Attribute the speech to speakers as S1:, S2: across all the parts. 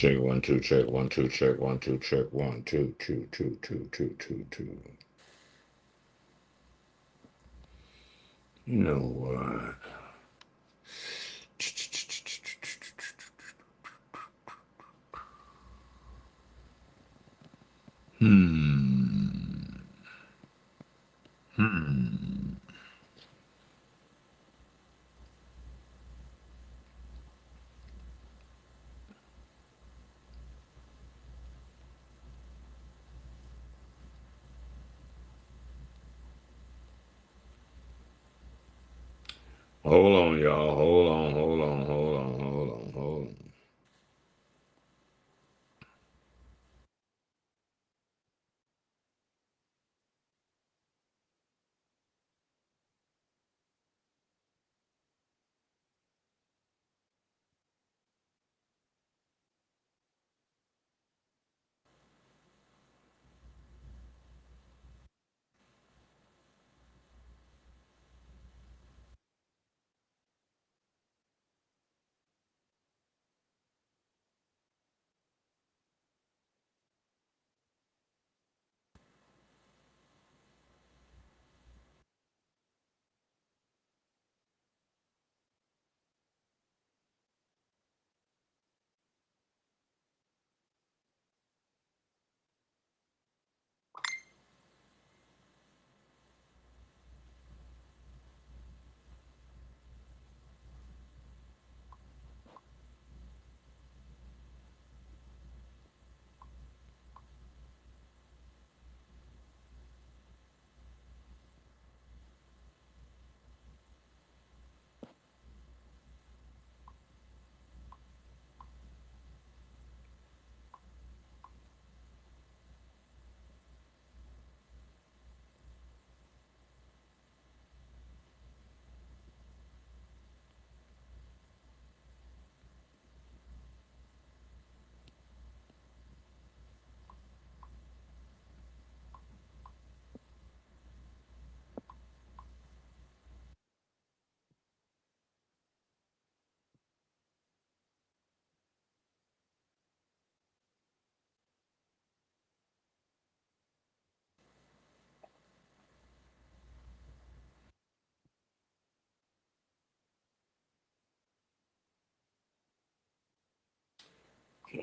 S1: check, 1 2 check, 1 2 check, 1 2 check, 1 2 2 2 2 2 2 2. You know what? Hmm. Hmm. Hold on, y'all. Hold on, hold on, hold on, hold on, hold on.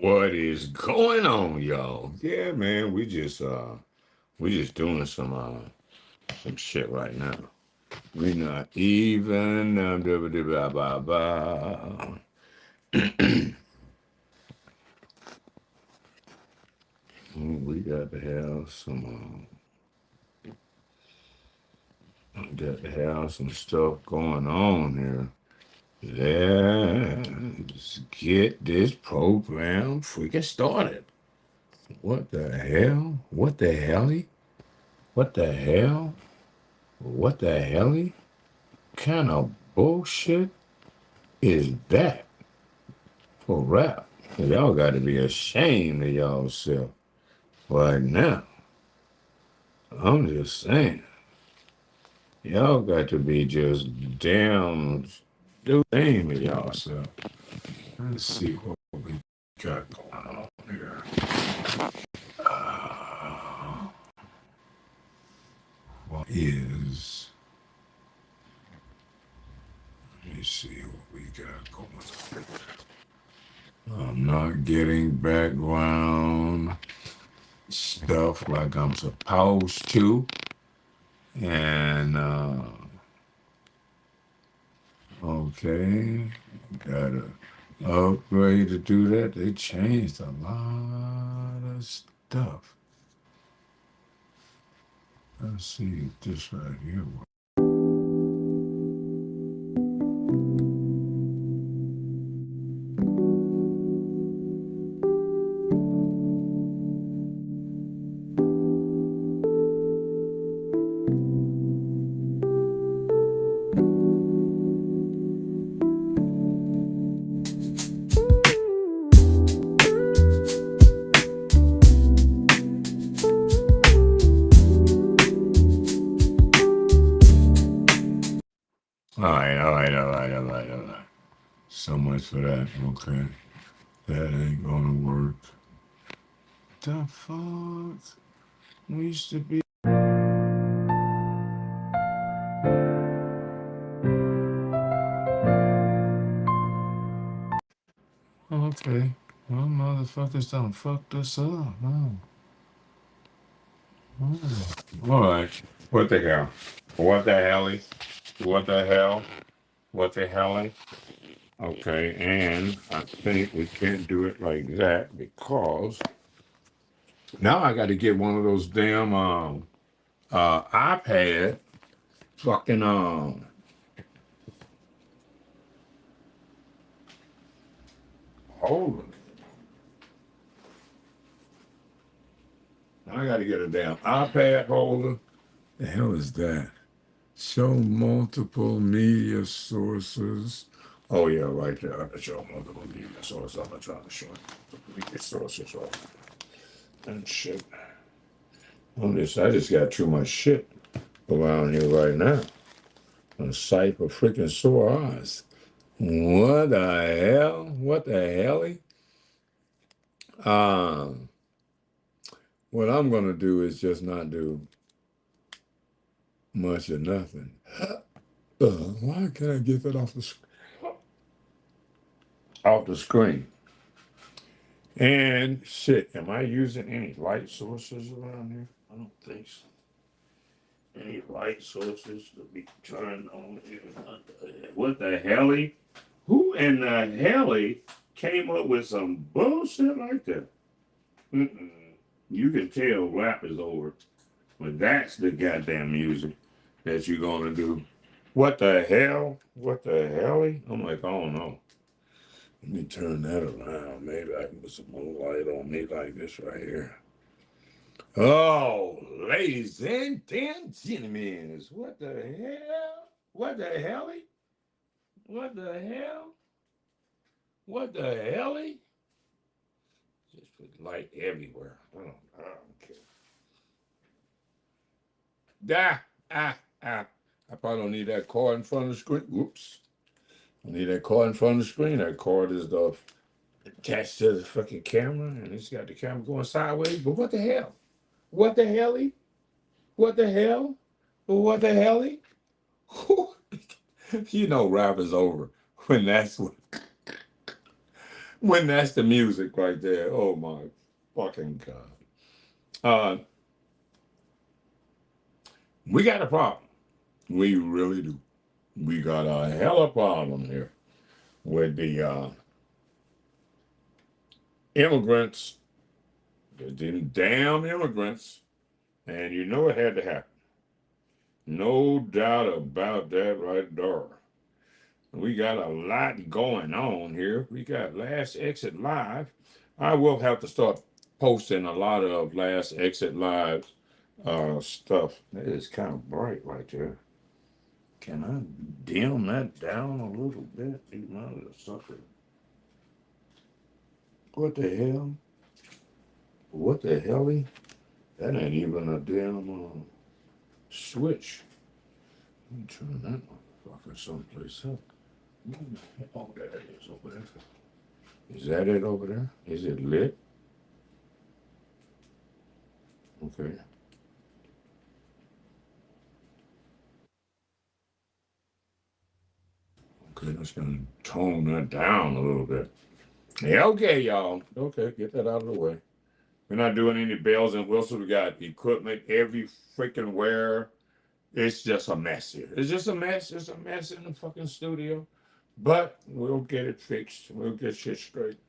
S1: What is going on, y'all? Yeah, man, we just doing some shit right now. We not even blah, blah, blah. We got to have some stuff going on here. Let's get this program freaking started. What the hell? What the helly? What the hell? What the helly? Kind of bullshit is that for rap? Y'all got to be ashamed of y'allself right now. I'm just saying. Y'all got to be just damn stupid with y'allself. Let's see what we got going on here. Uh, what is? Let me see what we got going on. I'm not getting background stuff like I'm supposed to. And okay, gotta upgrade to do that. They changed a lot of stuff. Let's see if this right here works. All right. So much for that. Okay. That ain't gonna work. The fuck? We used to be. Okay. Well, motherfuckers done fucked us up. Oh. Oh. All right. What the hell? What the hell? What the hell? What the hell? Okay, and I think we can't do it like that because now I got to get one of those damn iPad fucking holder. I got to get a damn iPad holder. The hell is that? Show multiple media sources. Oh yeah, right there. I can show multiple media sources. I'm gonna try to show media sources right and shit. I just got too much shit around here right now. A sight for freaking sore eyes. What the hell? What the hell? Um, what I'm gonna do is just not do much or nothing. Why can't I get that off the screen? And shit, am I using any light sources around here? I don't think so. Any light sources to be turned on here? What the hell? Who in the hell came up with some bullshit like that? Mm-mm. You can tell rap is over when that's the goddamn music that you're gonna do. What the hell? What the hell? I'm like, oh no. Let me turn that around. Maybe I can put some more light on me like this right here. Oh, ladies and gentlemen, what the hell? What the hell? What the hell? What the hell? Just put light everywhere. I don't care. Ah, ah. I probably don't need that cord in front of the screen. Whoops. I need that cord in front of the screen. That cord is attached to the fucking camera, and it's got the camera going sideways. But what the hell? What the hell? What the hell? What the hell? You know, rap is over when that's the music right there. Oh my fucking god. Uh, we got a problem. We really do. We got a hell of a problem here with the immigrants, the damn immigrants, and you know it had to happen. No doubt about that right there. We got a lot going on here. We got Last Exit Live. I will have to start posting a lot of Last Exit Live stuff. It is kind of bright right there. Can I dim that down a little bit? What the hell? What the hell? That ain't even a damn switch. Let me turn that motherfucker someplace up. Oh, there it is over there. Is that it over there? Is it lit? Okay. Okay, that's gonna tone that down a little bit. Yeah, okay, y'all. Okay, get that out of the way. We're not doing any bells and whistles. We got equipment every freaking where. It's just a mess here. It's just a mess. It's a mess in the fucking studio. But we'll get it fixed. We'll get shit straight.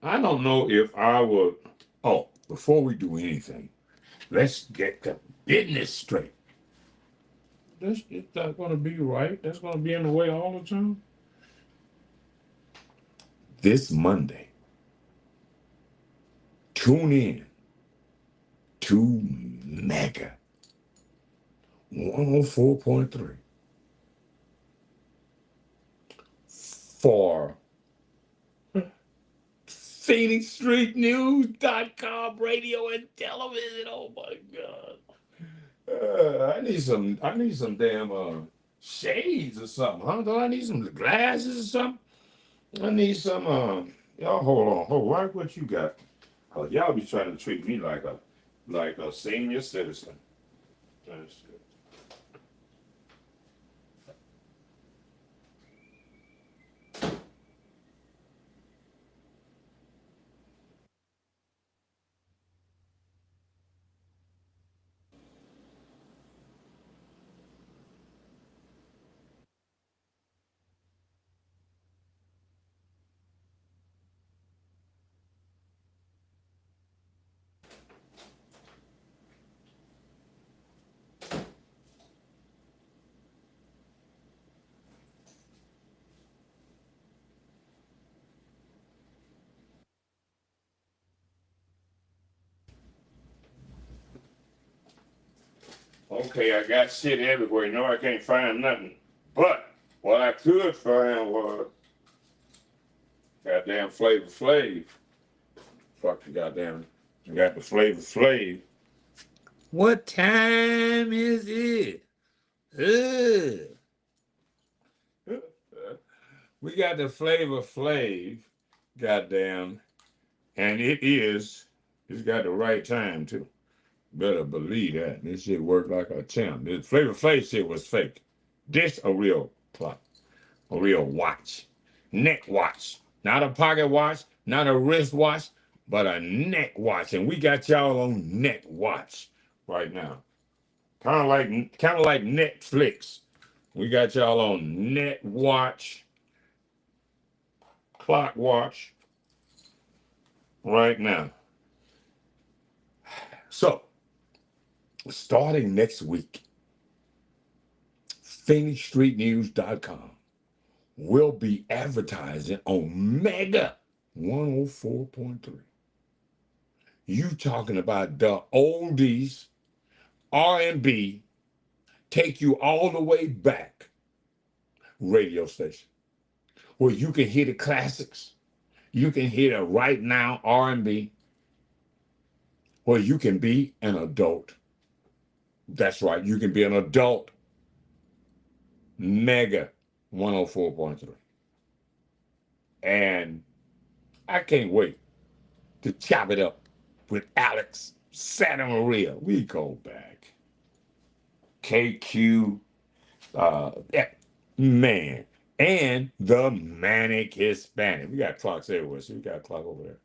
S1: I don't know if I would. Oh, before we do anything, let's get the business straight. That's not going to be right. That's going to be in the way all the time. This Monday, tune in to Mega 104.3 for PhoenixStreetNews.com radio and television. Oh my God. I need some damn shades or something, huh? Don't I need some glasses or something? I need some. Y'all hold on. Hold right what you got. Y'all be trying to treat me like a senior citizen. That's good. Okay, I got shit everywhere. You know I can't find nothing. But what I could find was goddamn Flavor Flav. Fuck the goddamn. I got the Flavor Flav. What time is it? Ugh. We got the Flavor Flav, goddamn, and it's got the right time too. Better believe that. This shit worked like a champ. This Flavor Flav shit was fake. This a real clock, a real watch, neck watch, not a pocket watch, not a wrist watch, but a neck watch. And we got y'all on neck watch right now. Kind of like Netflix. We got y'all on net watch, clock watch right now. So, starting next week, PhoenixStreetNews.com will be advertising on Mega 104.3. You talking about the oldies, R&B, take you all the way back radio station where you can hear the classics, you can hear the right now R&B, where you can be an adult. That's right, you can be an adult. Mega 104.3. And I can't wait to chop it up with Alex Santa Maria. We go back. KQ, man, and the Manic Hispanic. We got clocks everywhere. So you got a clock over there,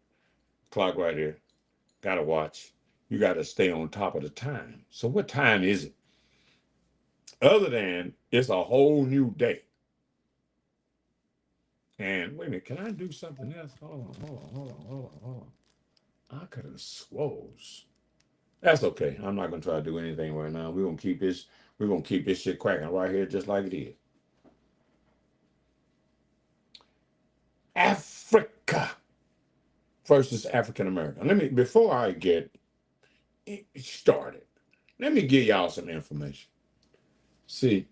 S1: clock right here. Got to watch. You got to stay on top of the time. So what time is it? Other than it's a whole new day. And wait a minute, can I do something else? Hold on. I could have swores. That's okay. I'm not gonna try to do anything right now. We're gonna keep this shit cracking right here just like it is. Africa versus African American. Before I get started, let me give y'all some information. See,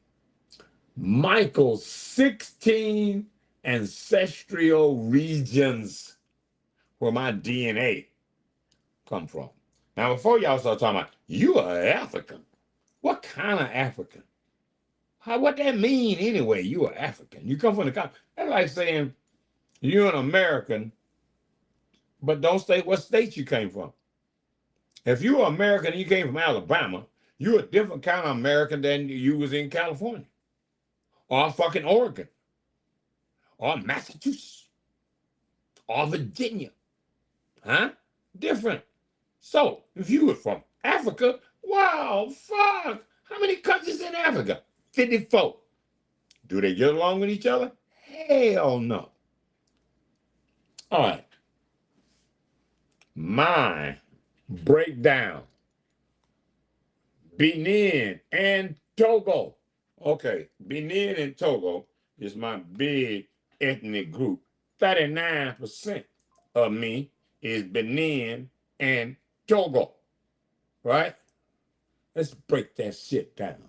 S1: Michael's 16 ancestral regions where my DNA come from. Now, before y'all start talking about, you are African. What kind of African? What that mean anyway? You are African. You come from the country. That's like saying you're an American, but don't state what state you came from. If you were American and you came from Alabama, you're a different kind of American than you was in California or fucking Oregon or Massachusetts or Virginia. Huh? Different. So if you were from Africa, wow, fuck. How many countries in Africa? 54. Do they get along with each other? Hell no. All right. My breakdown. Benin and Togo. Okay, Benin and Togo is my big ethnic group. 39% of me is Benin and Togo. Right? Let's break that shit down.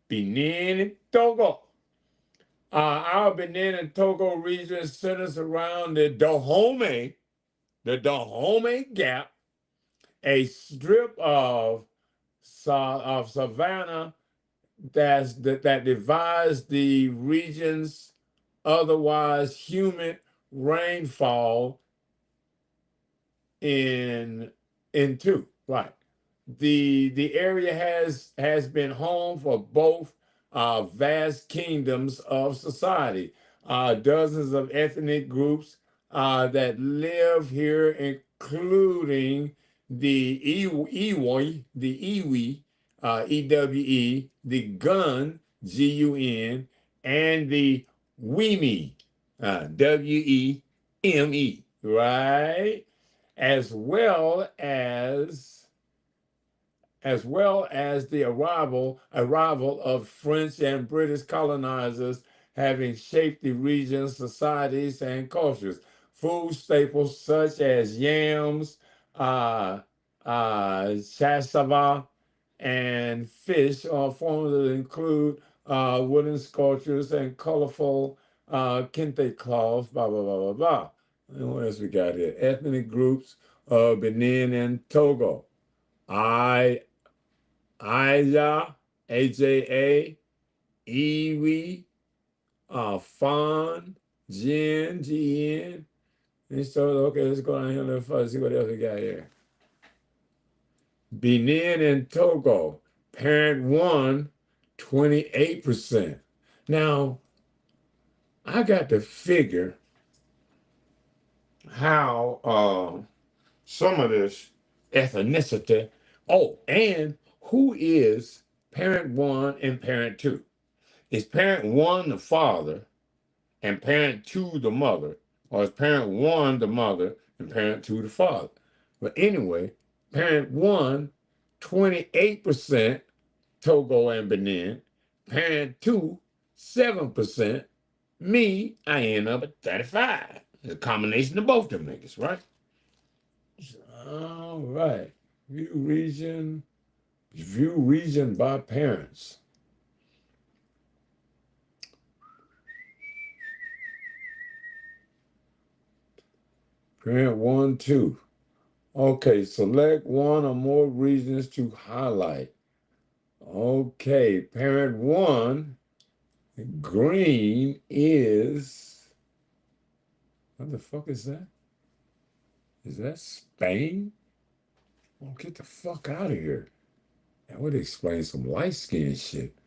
S1: Benin and Togo. Our Benin and Togo region centers around the Dahomey Gap, a strip of savanna that divides the region's otherwise humid rainfall in two. Right. The area has been home for both vast kingdoms of society, dozens of ethnic groups that live here, including the Iwi, EWE, the Gun, GUN, and the Weme, WEME, right? As well as the arrival of French and British colonizers having shaped the region's societies and cultures. Food staples such as yams, cassava, and fish are forms that include wooden sculptures and colorful kente cloths, blah, blah, blah, blah, blah. And what else we got here? Ethnic groups of Benin and Togo. I Aja, AJA, Iwi, Fawn, Jin, GN. And so, okay, let's go down here a little further, see what else we got here. Benin and Togo, parent one, 28%. Now, I got to figure how some of this ethnicity. Oh, and who is parent one and parent two? Is parent one the father and parent two the mother? Or is parent one the mother and parent two the father? But anyway, parent one, 28% Togo and Benin. Parent two, 7%. Me, I end up at 35. It's a combination of both them niggas, right? All right. View region by parents. Parent one, two. Okay, select one or more reasons to highlight. Okay, parent one, green is, what the fuck is that? Is that Spain? Oh, get the fuck out of here. That would explain some light skin shit.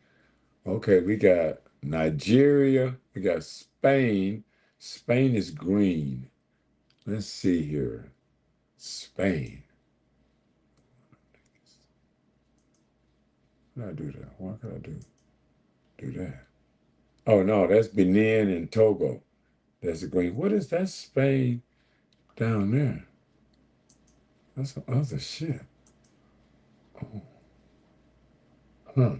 S1: Okay, we got Nigeria, we got Spain. Spain is green. Let's see here. Spain. How did I do that? Why could I do that? Oh no, that's Benin and Togo. That's the green. What is that Spain down there? That's some other shit. Oh, huh.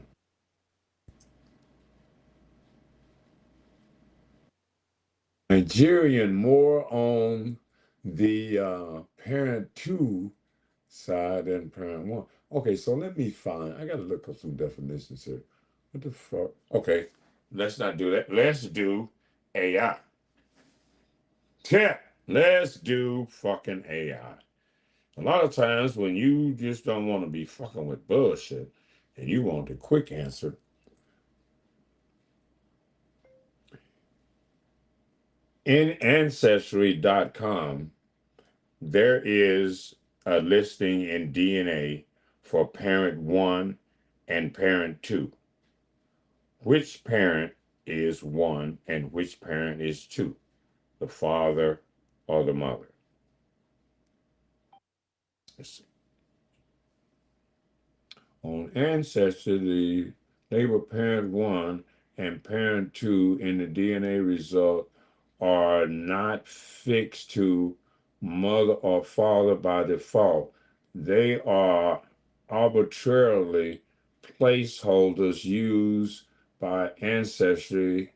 S1: Nigerian more on the parent two side than parent one. Okay, so let me find. I gotta look up some definitions here. What the fuck? Okay, let's not do that. Let's do AI. Yeah, let's do fucking AI. A lot of times when you just don't want to be fucking with bullshit and you want the quick answer, in Ancestry.com, there is a listing in DNA for parent one and parent two. Which parent is one and which parent is two? The father or the mother? Let's see. On Ancestry, the label parent one and parent two in the DNA result are not fixed to mother or father by default. They are arbitrarily placeholders used by Ancestry,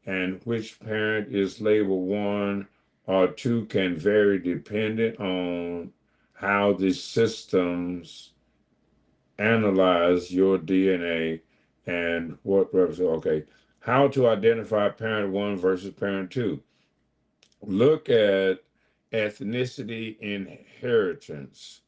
S1: and which parent is labeled one or two can vary depending on how the systems analyze your DNA and what represents. Okay, how to identify parent one versus parent two. Look at ethnicity inheritance.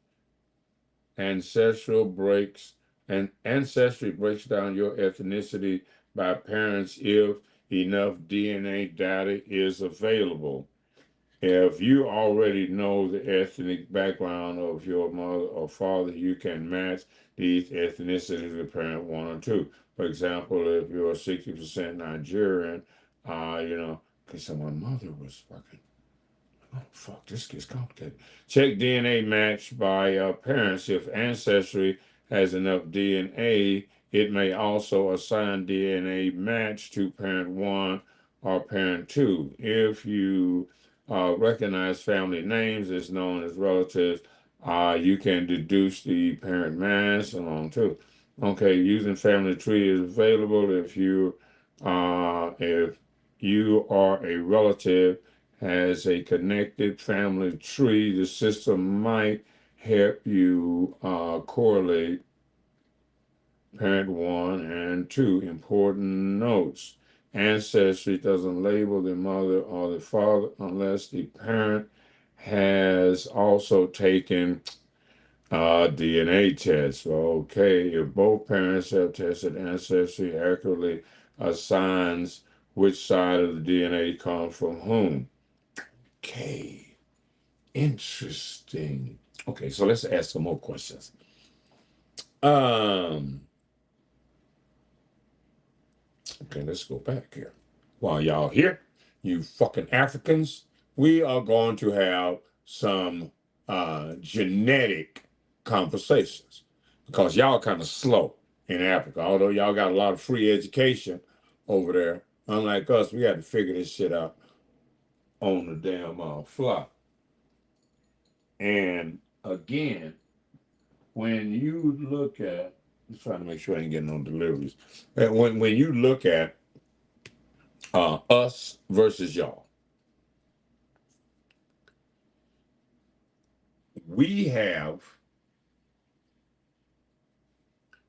S1: Ancestral breaks and ancestry breaks down your ethnicity by parents if enough DNA data is available. If you already know the ethnic background of your mother or father, you can match these ethnicities with parent one or two. For example, if you're 60% Nigerian, because my mother was fucking. Oh, fuck, this gets complicated. Check DNA match by parents. If Ancestry has enough DNA, it may also assign DNA match to parent one or parent two. If you recognize family names as known as relatives, you can deduce the parent mass along too. Okay, using family tree is available if you are a relative has a connected family tree. The system might help you correlate parent one and two. Important notes. Ancestry doesn't label the mother or the father unless the parent has also taken DNA tests. Okay, if both parents have tested ancestry accurately, assigns which side of the DNA comes from whom. Okay. Interesting. Okay, so let's ask some more questions. Um, okay, let's go back here. While y'all here, you fucking Africans, we are going to have some genetic conversations because y'all kind of slow in Africa. Although y'all got a lot of free education over there, unlike us, we got to figure this shit out on the damn fly. And again, when you look at, just trying to make sure I ain't getting no deliveries. When you look at us versus y'all, we have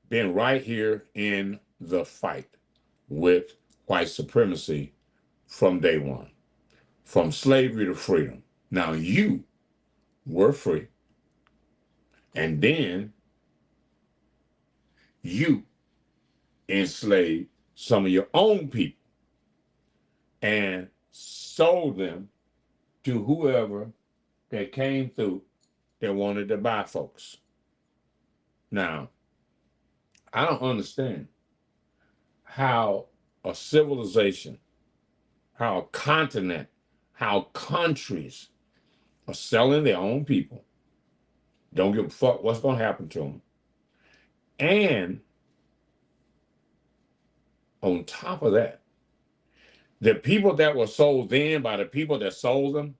S1: been right here in the fight with white supremacy from day one, from slavery to freedom. Now you were free, and then you enslaved some of your own people and sold them to whoever that came through that wanted to buy folks. Now, I don't understand how a civilization, how a continent, how countries are selling their own people, don't give a fuck what's going to happen to them. And on top of that, the people that were sold then by the people that sold them,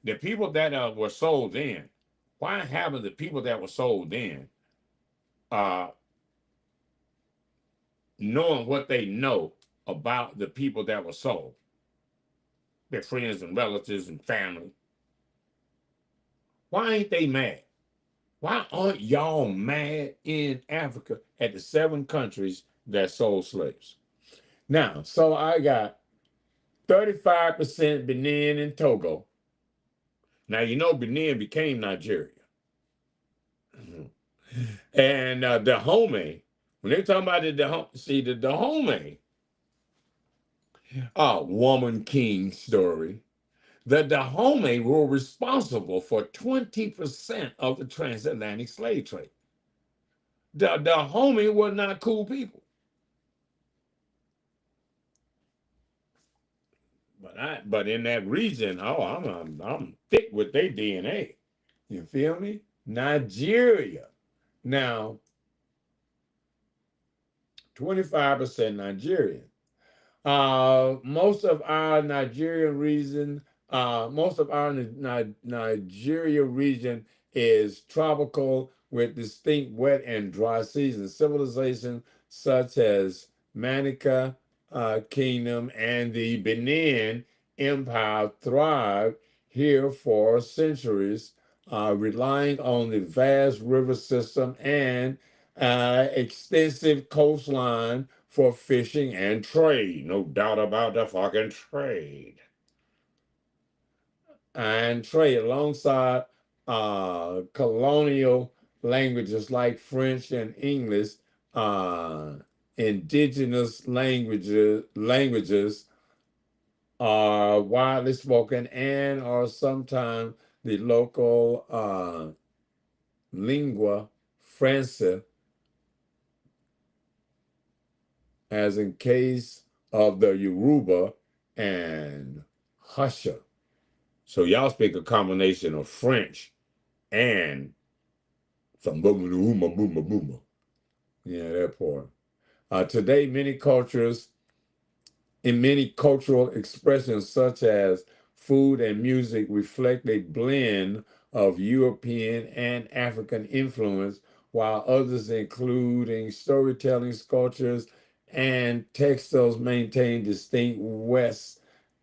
S1: the people that were sold then, why haven't the people that were sold then uh, knowing what they know about the people that were sold, their friends and relatives and family? Why ain't they mad? Why aren't y'all mad in Africa at the 7 countries that sold slaves? Now, so I got 35% Benin and Togo. Now, you know Benin became Nigeria. And Dahomey, when they talk about the Dahomey, woman king story, the Dahomey were responsible for 20% of the transatlantic slave trade. The Dahomey were not cool people. But in that region, I'm thick with their DNA. You feel me? Nigeria. Now, 25% Nigerian. Most of our Nigerian region, most of our Nigeria region is tropical with distinct wet and dry seasons. Civilization such as Manica Kingdom and the Benin Empire thrived here for centuries, relying on the vast river system and extensive coastline for fishing and trade. No doubt about the fucking trade. And trade alongside colonial languages like French and English, uh, indigenous languages are widely spoken and are sometimes the local lingua franca, as in case of the Yoruba and Hausa. So y'all speak a combination of French and some booma booma booma booma. Yeah, that part. Today, many cultural expressions such as food and music reflect a blend of European and African influence, while others, including storytelling, sculptures, and textiles, maintain distinct West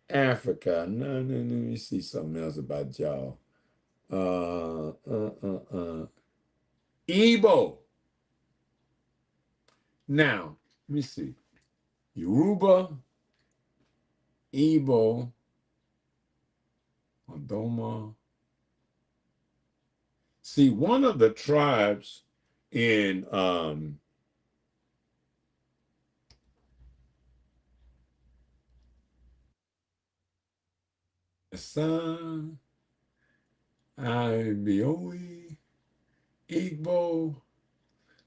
S1: Africa. No, let me see something else about y'all. Uh, uh, uh, uh. Igbo. Now, let me see. Yoruba, Igbo, Adoma. See, one of the tribes in San Ibioe, Igbo.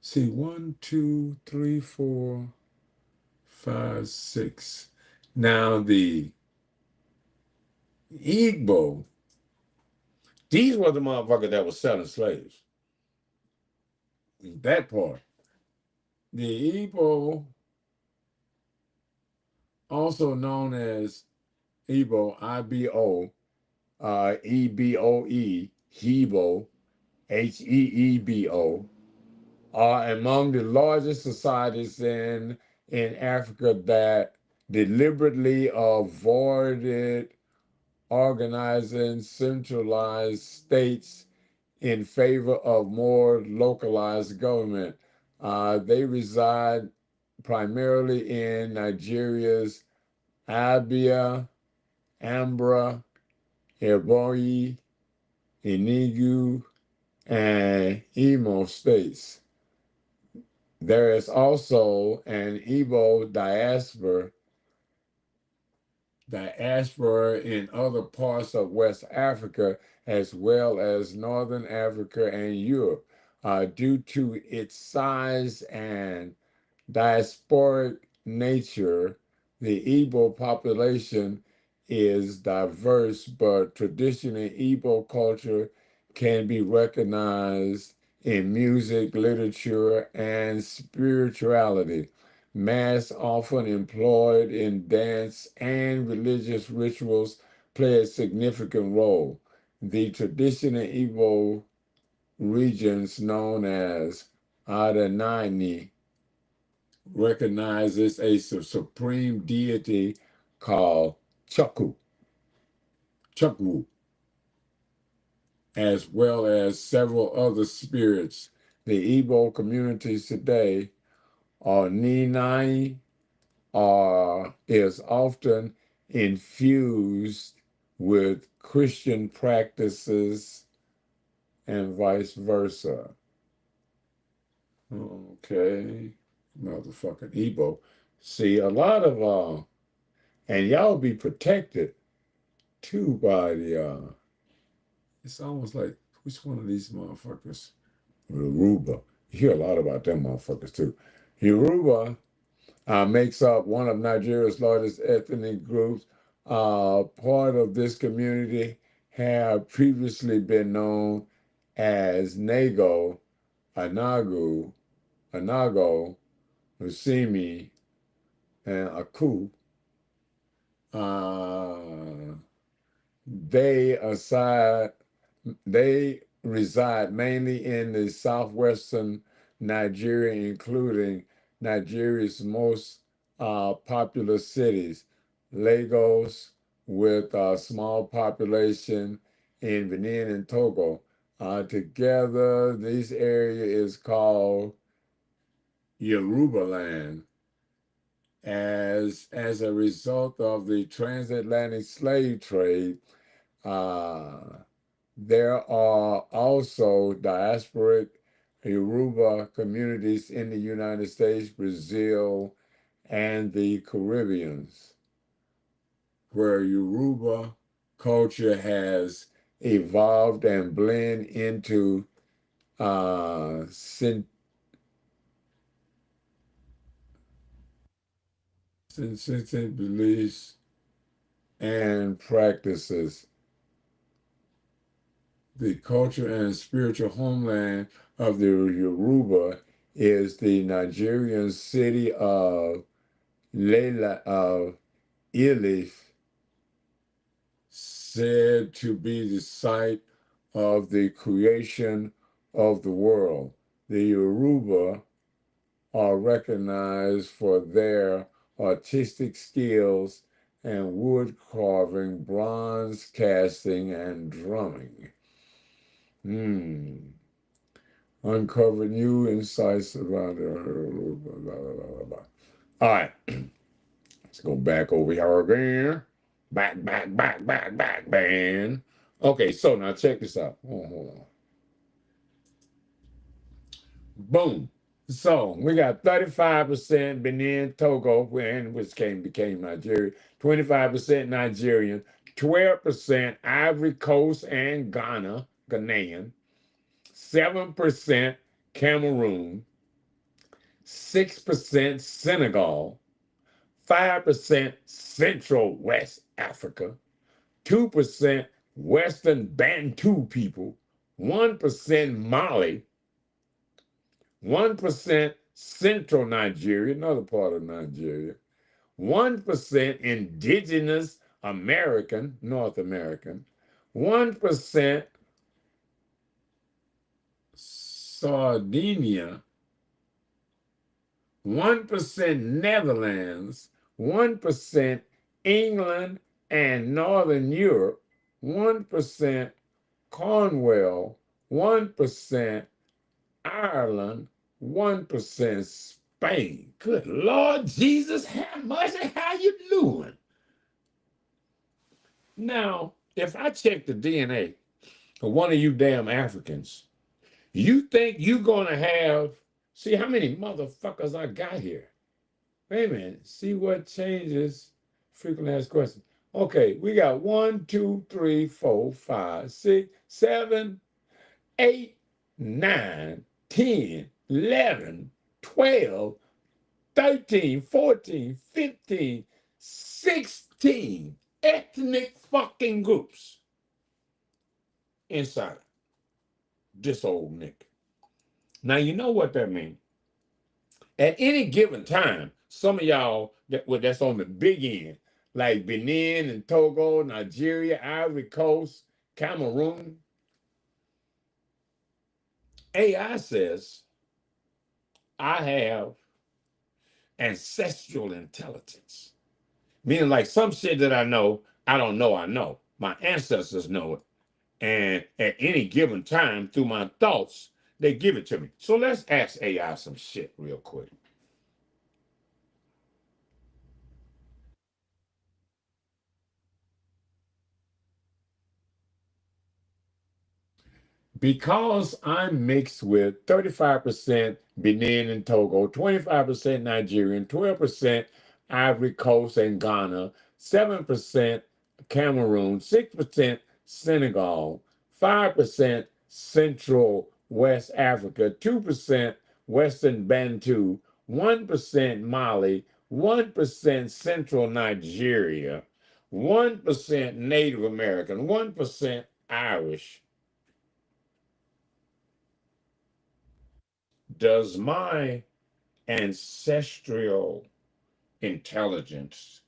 S1: See, one, two, three, four, five, six. Now the Igbo, these were the motherfuckers that were selling slaves. That part. The Igbo, also known as Igbo, I-B-O, E-B-O-E, Hebo, Heebo, are among the largest societies in Africa that deliberately avoided organizing centralized states in favor of more localized government. They reside primarily in Nigeria's Abia, Ambra, Ebonyi, Enugu, and Imo states. There is also an Igbo diaspora in other parts of West Africa, as well as Northern Africa and Europe. Due to its size and diasporic nature, the Igbo population is diverse, but traditional Igbo culture can be recognized in music, literature, and spirituality. Mass, often employed in dance and religious rituals, play a significant role. The traditional Igbo regions known as Adanani recognizes a supreme deity called Chukwu, as well as several other spirits. The Igbo communities today are Ninai is often infused with Christian practices and vice versa. Okay, motherfucking Igbo. See, a lot of and y'all be protected too by the it's almost like which one of these motherfuckers? Yoruba. You hear a lot about them motherfuckers too. Yoruba makes up one of Nigeria's largest ethnic groups. Part of this community have previously been known as Nego, Anagu, Anago, Usimi, and Aku. Uh, they aside They reside mainly in the southwestern Nigeria, including Nigeria's most populous cities, Lagos, with a small population in Benin and Togo. Together, this area is called Yoruba land. As a result of the transatlantic slave trade, uh, there are also diasporic Yoruba communities in the United States, Brazil, and the Caribbean. where Yoruba culture has evolved and blend into consistent beliefs and practices. The culture and spiritual homeland of the Yoruba is the Nigerian city of Ilif, said to be the site of the creation of the world. The Yoruba are recognized for their artistic skills and wood carving, bronze casting, and drumming. Uncovered new insights about the. All right, let's go back over here again. Back, man. Okay, so now check this out. Hold on. Boom. So we got 35% Benin, Togo, which became Nigeria, 25% Nigerian, 12% Ivory Coast and Ghanaian, 7% Cameroon, 6% Senegal, 5% Central West Africa, 2% Western Bantu people, 1% Mali, 1% Central Nigeria, another part of Nigeria, 1% Indigenous American, North American, 1% Sardinia, 1% Netherlands, 1% England and Northern Europe, 1% Cornwall, 1% Ireland, 1% Spain. Good Lord Jesus, have mercy, how you doing? Now, if I check the DNA of one of you damn Africans, you think you're gonna have, see how many motherfuckers I got here. Wait a minute, see what changes frequently asked questions. Okay, we got 1, 2, 3, 4, 5, 6, 7, 8, 9, 10, 11, 12, 13, 14, 15, 16 ethnic fucking groups inside this old Nick. Now, you know what that means. At any given time, some of y'all that's on the big end, like Benin and Togo, Nigeria, Ivory Coast, Cameroon, AI says, I have ancestral intelligence. Meaning like some shit that I know, I don't know I know. My ancestors know it. And at any given time, through my thoughts, they give it to me. So let's ask AI some shit real quick. Because I'm mixed with 35% Benin and Togo, 25% Nigerian, 12% Ivory Coast and Ghana, 7% Cameroon, 6% Senegal, 5% Central West Africa, 2% Western Bantu, 1% Mali, 1% Central Nigeria, 1% Native American, 1% Irish. Does my ancestral intelligence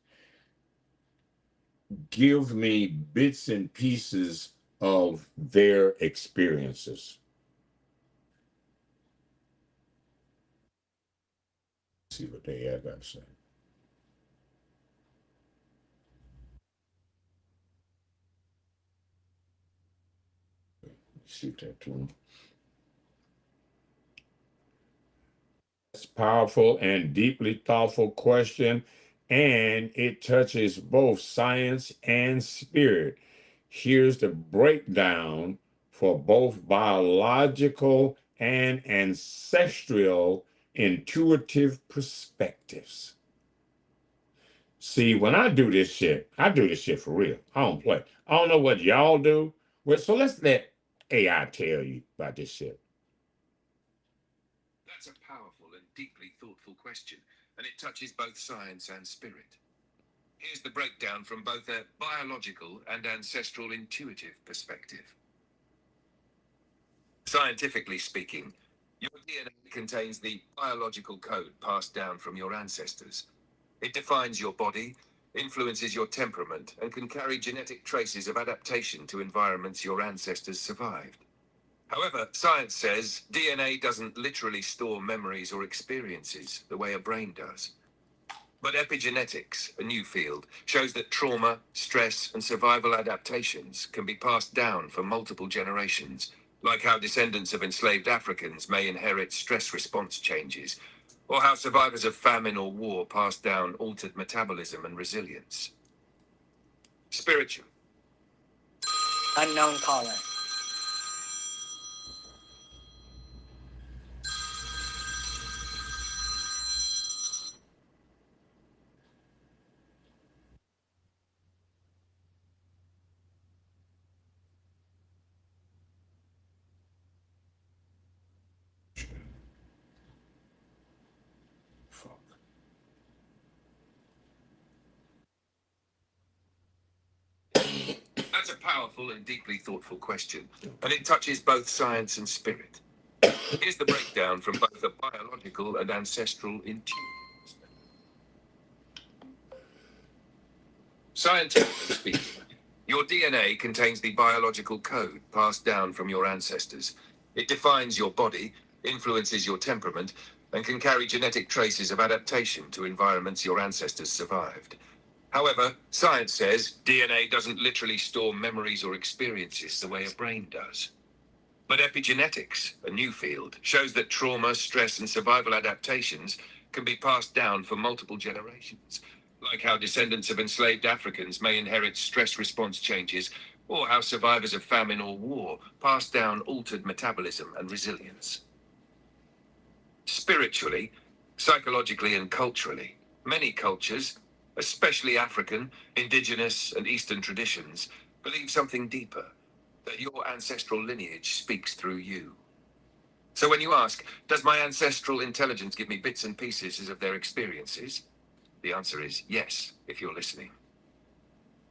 S1: give me bits and pieces of their experiences? Let's see what they have got to say. Shoot that to them. It's a powerful and deeply thoughtful question, and it touches both science and spirit. Here's the breakdown for both biological and ancestral intuitive perspectives. See, when I do this shit for real. I don't play. I don't know what y'all do. Well, so let's let AI tell you about this shit.
S2: That's a powerful and deeply thoughtful question, and it touches both science and spirit. Here's the breakdown from both a biological and ancestral intuitive perspective. Scientifically speaking, your DNA contains the biological code passed down from your ancestors. It defines your body, influences your temperament, and can carry genetic traces of adaptation to environments your ancestors survived. However, science says DNA doesn't literally store memories or experiences the way a brain does. But epigenetics, a new field, shows that trauma, stress, and survival adaptations can be passed down for multiple generations, like how descendants of enslaved Africans may inherit stress response changes, or how survivors of famine or war pass down altered metabolism and resilience. Spiritual.
S3: Unknown caller.
S1: Fuck.
S2: That's a powerful and deeply thoughtful question, and it touches both science and spirit. Here's the breakdown from both a biological and ancestral intuitive perspective. Scientifically speaking, your DNA contains the biological code passed down from your ancestors. It defines your body, influences your temperament, and can carry genetic traces of adaptation to environments your ancestors survived. However, science says DNA doesn't literally store memories or experiences the way a brain does. But epigenetics, a new field, shows that trauma, stress, and survival adaptations can be passed down for multiple generations, like how descendants of enslaved Africans may inherit stress response changes, or how survivors of famine or war pass down altered metabolism and resilience. Spiritually, psychologically, and culturally, many cultures, especially African, indigenous, and Eastern traditions, believe something deeper, that your ancestral lineage speaks through you. So when you ask, does my ancestral intelligence give me bits and pieces of their experiences? The answer is yes, if you're listening.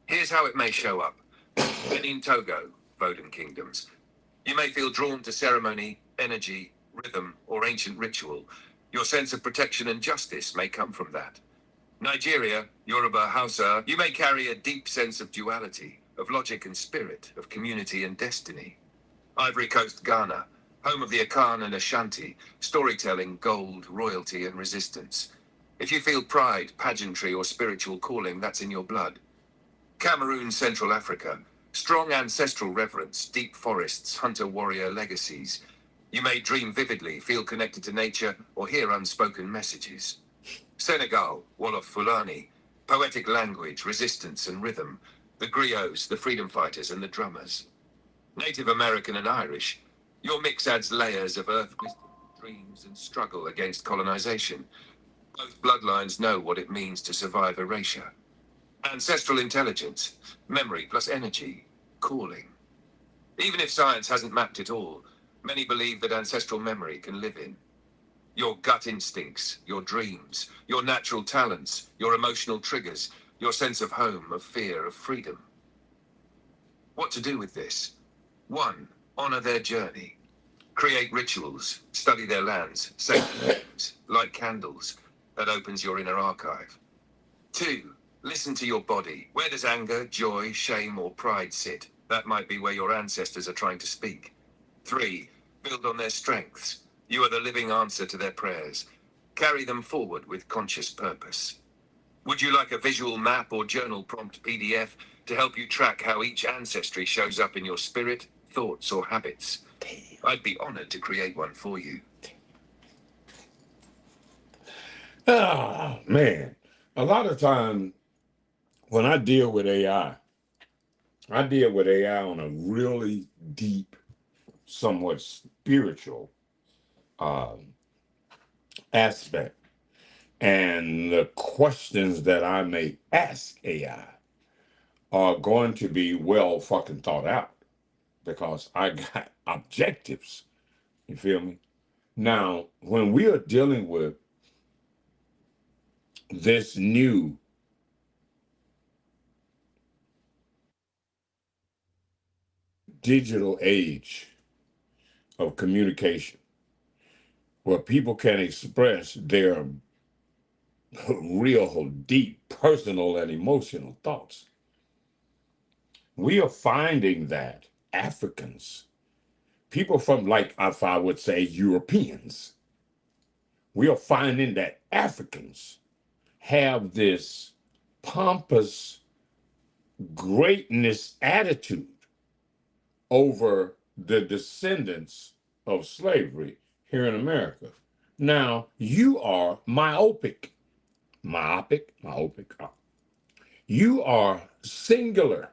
S2: Here's how it may show up. Benin, Togo, Vodun kingdoms. You may feel drawn to ceremony, energy, rhythm, or ancient ritual. Your sense of protection and justice may come from that. Nigeria, Yoruba, Hausa, you may carry a deep sense of duality, of logic and spirit, of community and destiny. Ivory Coast, Ghana, home of the Akan and Ashanti, storytelling, gold, royalty, and resistance. If you feel pride, pageantry, or spiritual calling, that's in your blood. Cameroon, Central Africa, strong ancestral reverence, deep forests, hunter-warrior legacies. You may dream vividly, feel connected to nature, or hear unspoken messages. Senegal, Wolof Fulani, poetic language, resistance, and rhythm. The griots, the freedom fighters, and the drummers. Native American and Irish, your mix adds layers of earth wisdom, dreams, and struggle against colonization. Both bloodlines know what it means to survive erasure. Ancestral intelligence, memory plus energy, calling. Even if science hasn't mapped it all, many believe that ancestral memory can live in your gut instincts, your dreams, your natural talents, your emotional triggers, your sense of home, of fear, of freedom. What to do with this? 1. Honor their journey. Create rituals, study their lands, say their names, light candles. That opens your inner archive. 2. Listen to your body. Where does anger, joy, shame, or pride sit? That might be where your ancestors are trying to speak. 3. Build on their strengths. You are the living answer to their prayers. Carry them forward with conscious purpose. Would you like a visual map or journal prompt PDF to help you track how each ancestry shows up in your spirit, thoughts, or habits? I'd be honored to create one for you.
S1: Oh, man. A lot of time when I deal with I deal with AI on a really deep, somewhat spiritual um, aspect. And the questions that I may ask AI are going to be well fucking thought out because I got objectives. You feel me? Now, when we are dealing with this new digital age of communication, where people can express their real, deep, personal, and emotional thoughts, we are finding that Africans, people from, like, if I would say Europeans, we are finding that Africans have this pompous greatness attitude over the descendants of slavery here in America. Now, you are myopic. You are singular.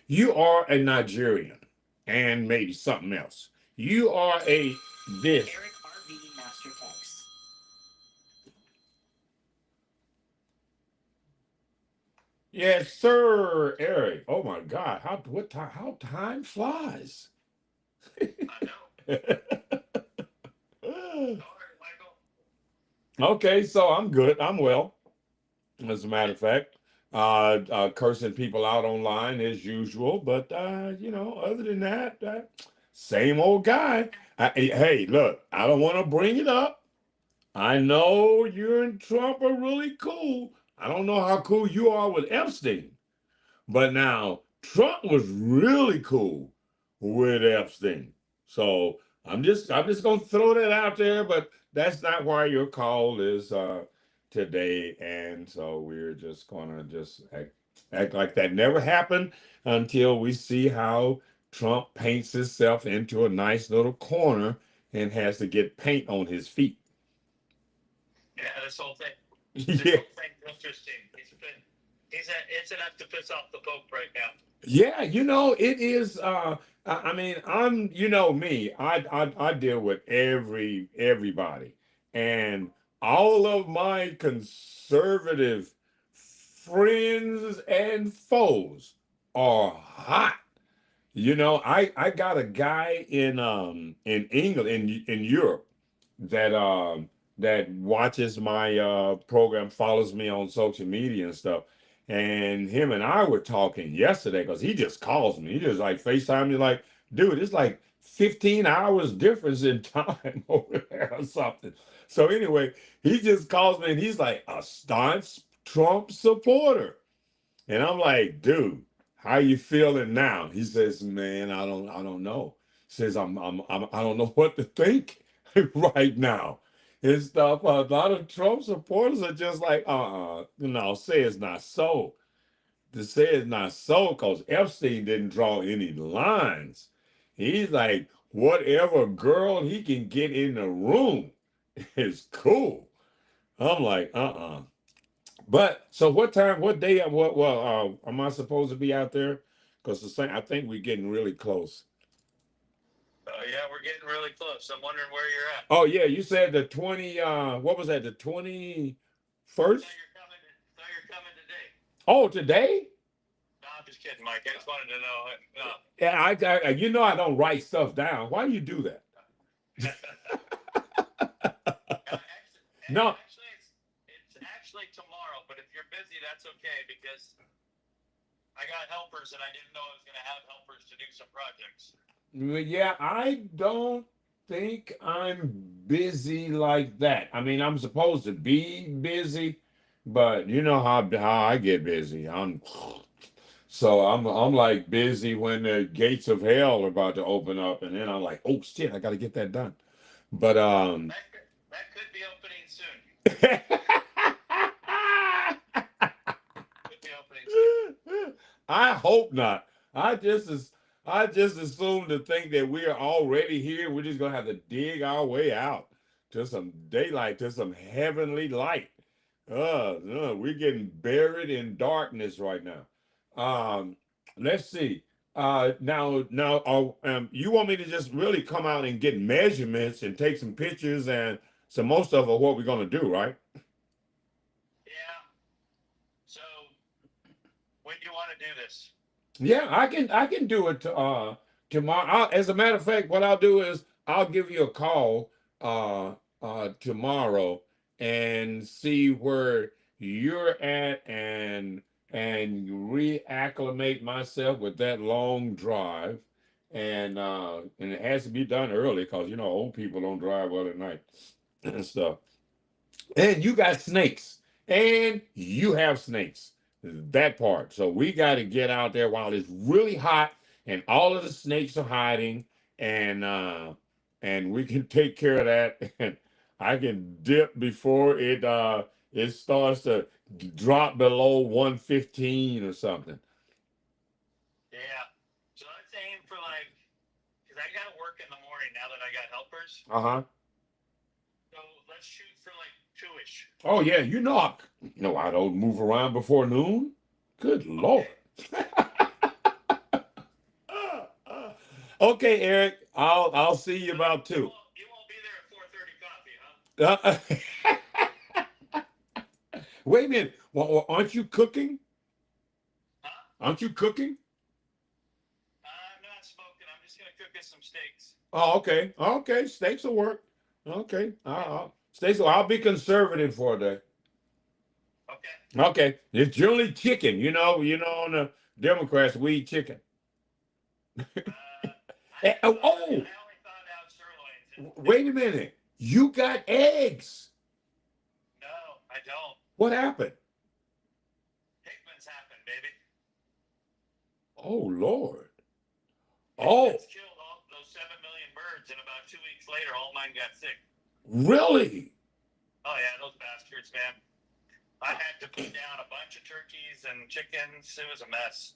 S1: You are a Nigerian and maybe something else. You are a this. Eric RV Master Text. Yes, sir, Eric. Oh my God, how time flies. I know. Okay, so I'm good. I'm well. As a matter of fact, cursing people out online as usual. But other than that, same old guy. Hey, look, I don't want to bring it up. I know you and Trump are really cool. I don't know how cool you are with Epstein. But now Trump was really cool with Epstein. So I'm just gonna throw that out there, but that's not why your call is today. And so we're just gonna just act like that never happened until we see how Trump paints himself into a nice little corner and has to get paint on his feet.
S2: Yeah, this whole thing.
S1: This yeah.
S2: Whole thing's interesting. It's enough to piss off the Pope right now.
S1: Yeah, it is. I mean, I'm, me. I deal with everybody, and all of my conservative friends and foes are hot. I got a guy in England in Europe that watches my program, follows me on social media and stuff. And him and I were talking yesterday because he just calls me. He just like FaceTime me like, dude, it's like 15 hours difference in time over there or something. So anyway, he just calls me and he's like a staunch Trump supporter. And I'm like, dude, how you feeling now? He says, man, I don't know. Says I don't know what to think right now. And stuff. A lot of Trump supporters are just like, say it's not so. To say it's not so, because Epstein didn't draw any lines. He's like, whatever girl he can get in the room is cool. I'm like, But so what time, what day, am I supposed to be out there? Because I think we're getting really close.
S2: Yeah, we're getting really close. I'm wondering where you're at.
S1: Oh yeah, you said the 20. What was that? The 21st.
S2: Thought you're coming today.
S1: Oh, today?
S2: No, I'm just kidding, Mike. I just wanted to know. No.
S1: Yeah, I don't write stuff down. Why do you do that? No.
S2: It's actually tomorrow, but if you're busy, that's okay because I got helpers and I didn't know I was going to have helpers to do some projects.
S1: Yeah, I don't think I'm busy like that. I mean, I'm supposed to be busy, but you know how I get busy. I'm like busy when the gates of hell are about to open up, and then I'm like, oh shit, I got to get that done. But
S2: that could be opening soon. Could be opening soon.
S1: I hope not. I just assume to think that we are already here. We're just gonna have to dig our way out to some daylight, to some heavenly light. We're getting buried in darkness right now. Let's see. Now, you want me to just really come out and get measurements and take some pictures and some most of what we're gonna do, right?
S3: this.
S1: Yeah, I can do it tomorrow. As a matter of fact, what I'll do is I'll give you a call uh tomorrow and see where you're at and reacclimate myself with that long drive. And it has to be done early because old people don't drive well at night and stuff. And you got snakes. And you have snakes. That part. So we got to get out there while it's really hot and all of the snakes are hiding and we can take care of that. And I can dip before it starts to drop below 115 or something.
S3: Yeah. So let's aim for like, because I got to work in the morning now that I got helpers.
S1: Uh-huh.
S3: So let's shoot for like 2-ish.
S1: Oh yeah, I don't move around before noon. Good Lord.
S3: Okay.
S1: Okay, Eric. I'll see you
S3: So
S1: about
S3: you
S1: 2.
S3: won't be there at 4:30 coffee, huh?
S1: Wait a minute. Well, aren't you cooking?
S3: Huh?
S1: Aren't you cooking?
S3: I'm not smoking. I'm just gonna cook us some steaks.
S1: Oh, okay. Okay. Steaks will work. Okay.
S3: Yeah.
S1: Steaks. I'll be conservative for a day.
S3: Okay.
S1: Okay. It's generally chicken. On the Democrats, we eat chicken. Oh,
S3: I only found out sirloins
S1: wait a minute. You got eggs.
S3: No, I don't.
S1: What happened?
S3: Hickman's happened, baby.
S1: Oh, Lord. Oh,
S3: Hickman's killed all those 7 million birds, and about 2 weeks later, all mine got sick.
S1: really?
S3: Oh yeah, those bastards, man. I had to put down a bunch of turkeys and chickens. It was a mess.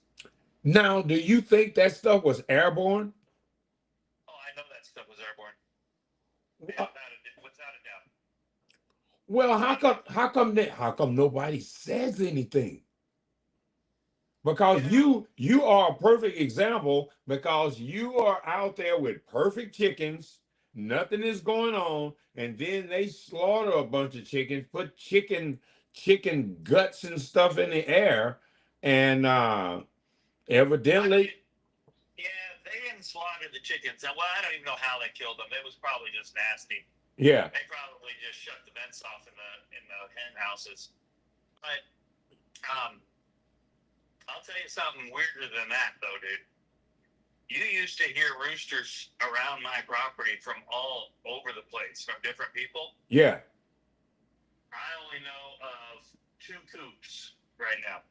S1: Now, do you think that stuff was airborne?
S3: Oh, I know that stuff was airborne.
S1: Uh,
S3: Without a doubt.
S1: Well, how come nobody says anything? Because
S3: You know,
S1: you are a perfect example because you are out there with perfect chickens, nothing is going on, and then they slaughter a bunch of chickens, put chicken guts and stuff in the air, and
S3: I
S1: evidently,
S3: mean, yeah, they didn't slaughter the chickens. Well, I don't even know how they killed them. It was probably just nasty.
S1: yeah.
S3: They probably just shut the vents off in the hen houses. But I'll tell you something weirder than that, though, dude. You used to hear roosters around my property from all over the place, from different people.
S1: Yeah.
S3: I only know of 2 coops right now.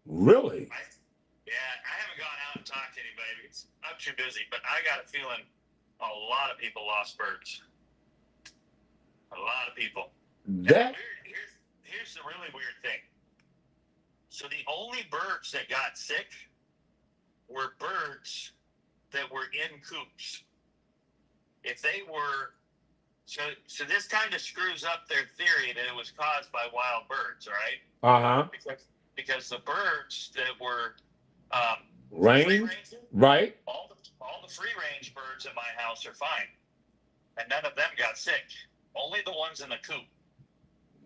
S1: Really?
S3: I haven't gone out and talked to anybody because I'm too busy, but I got a feeling a lot of people lost birds. A lot of people.
S1: That
S3: Here's the really weird thing. So the only birds that got sick were birds that were in coops. If they were, so this kind of screws up their theory that it was caused by wild birds, all right?
S1: uh-huh.
S3: Because the birds that were
S1: Range?
S3: free range,
S1: Right?
S3: all the free range birds in my house are fine, and none of them got sick. Only the ones in the coop.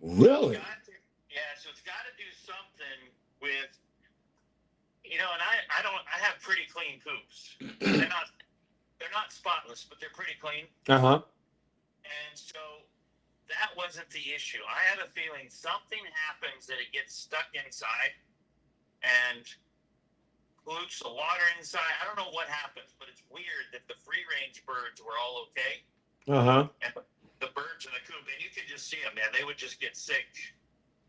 S1: Really?
S3: So it's got to do something with, and I have pretty clean coops. They're not spotless, but they're pretty clean.
S1: Uh-huh.
S3: And so that wasn't the issue. I had a feeling something happens that it gets stuck inside and pollutes the water inside. I don't know what happens, but it's weird that the free range birds were all okay.
S1: Uh-huh.
S3: And the birds in the coop, and you could just see them, man. They would just get sick.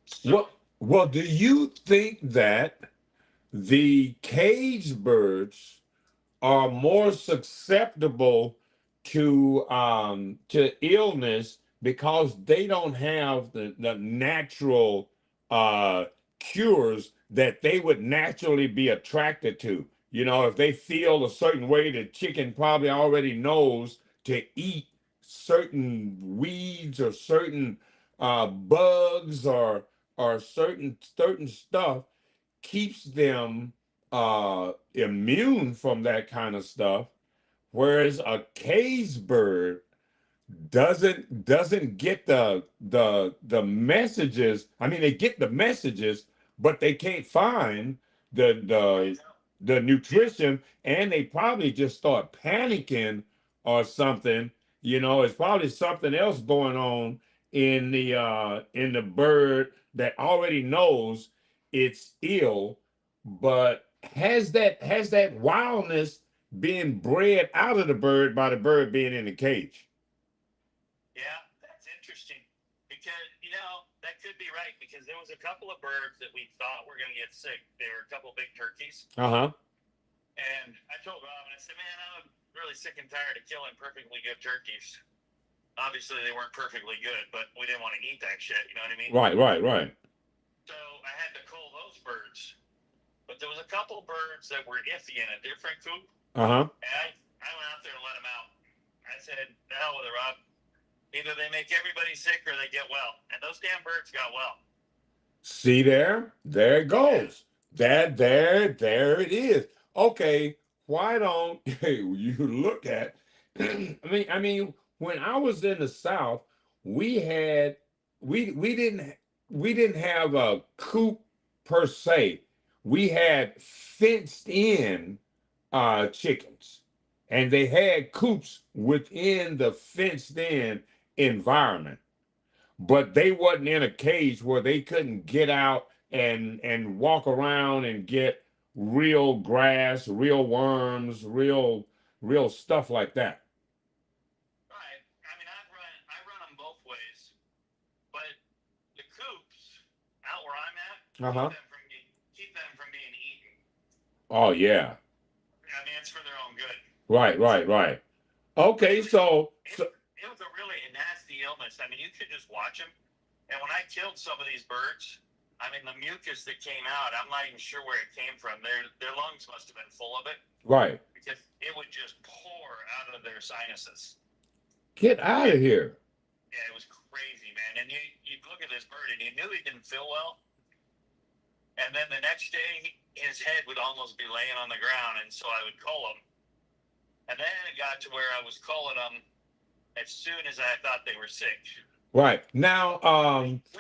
S3: So,
S1: Well, do you think that the cage birds are more susceptible to illness because they don't have the natural uh cures that they would naturally be attracted to? If they feel a certain way, the chicken probably already knows to eat certain weeds or certain bugs or certain stuff keeps them immune from that kind of stuff, whereas a caged bird doesn't get the messages. I mean, they get the messages, but they can't find the the nutrition, and they probably just start panicking or something. You know, it's probably something else going on in the bird that already knows it's ill, but has that wildness being bred out of the bird by the bird being in the cage?
S3: Yeah, that's interesting because that could be right because there was a couple of birds that we thought were going to get sick. There were a couple big turkeys,
S1: Uh-huh.
S3: and I told Robin, I said, "Man, I'm really sick and tired of killing perfectly good turkeys. Obviously, they weren't perfectly good, but we didn't want to eat that shit. You know what I mean?"
S1: Right, right, right.
S3: So I had to cull those birds, but there was a couple birds that were iffy in a different coop,
S1: Uh-huh.
S3: and I went out there and let them out. I said, "The hell with it, Rob. Either they make everybody sick or they get well." And those damn birds got well.
S1: See there? There it
S3: Yeah.
S1: goes. There it is. Okay, why don't you look at I mean, when I was in the South, we had we didn't have a coop per se. We had fenced in chickens. And they had coops within the fenced in environment, but they wasn't in a cage where they couldn't get out and walk around and get real grass, real worms, real stuff like that.
S3: Right. I mean, I run them both ways, but the coops out where I'm at
S1: Uh-huh.
S3: keep them from being eaten.
S1: Oh yeah.
S3: I mean, it's for their own good.
S1: Right, right, right.
S3: But
S1: Okay, so
S3: it was a really nasty illness. I mean, you could just watch them. And when I killed some of these birds, I mean, the mucus that came out, I'm not even sure where it came from. Their lungs must have been full of it
S1: right.
S3: because it would just pour out of their sinuses.
S1: Get out of
S3: And
S1: here.
S3: yeah, it was crazy, man. And you'd look at this bird and you knew he didn't feel well. And then the next day, his head would almost be laying on the ground. And so I would cull him. And then it got to where I was culling them as soon as I thought they were sick.
S1: Right. Now,
S3: We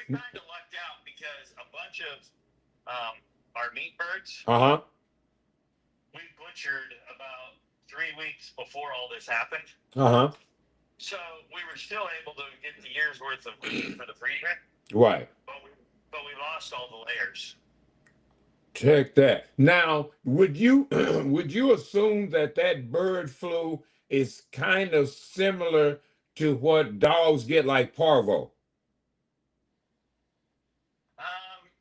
S3: kind of lucked out because a bunch of our meat birds
S1: uh-huh.
S3: we butchered about 3 weeks before all this happened.
S1: Uh-huh.
S3: So we were still able to get the year's worth of meat for the freezer,
S1: Right.
S3: but we lost all the layers.
S1: Check that. Now, would you would you assume that that bird flu is kind of similar to what dogs get like parvo?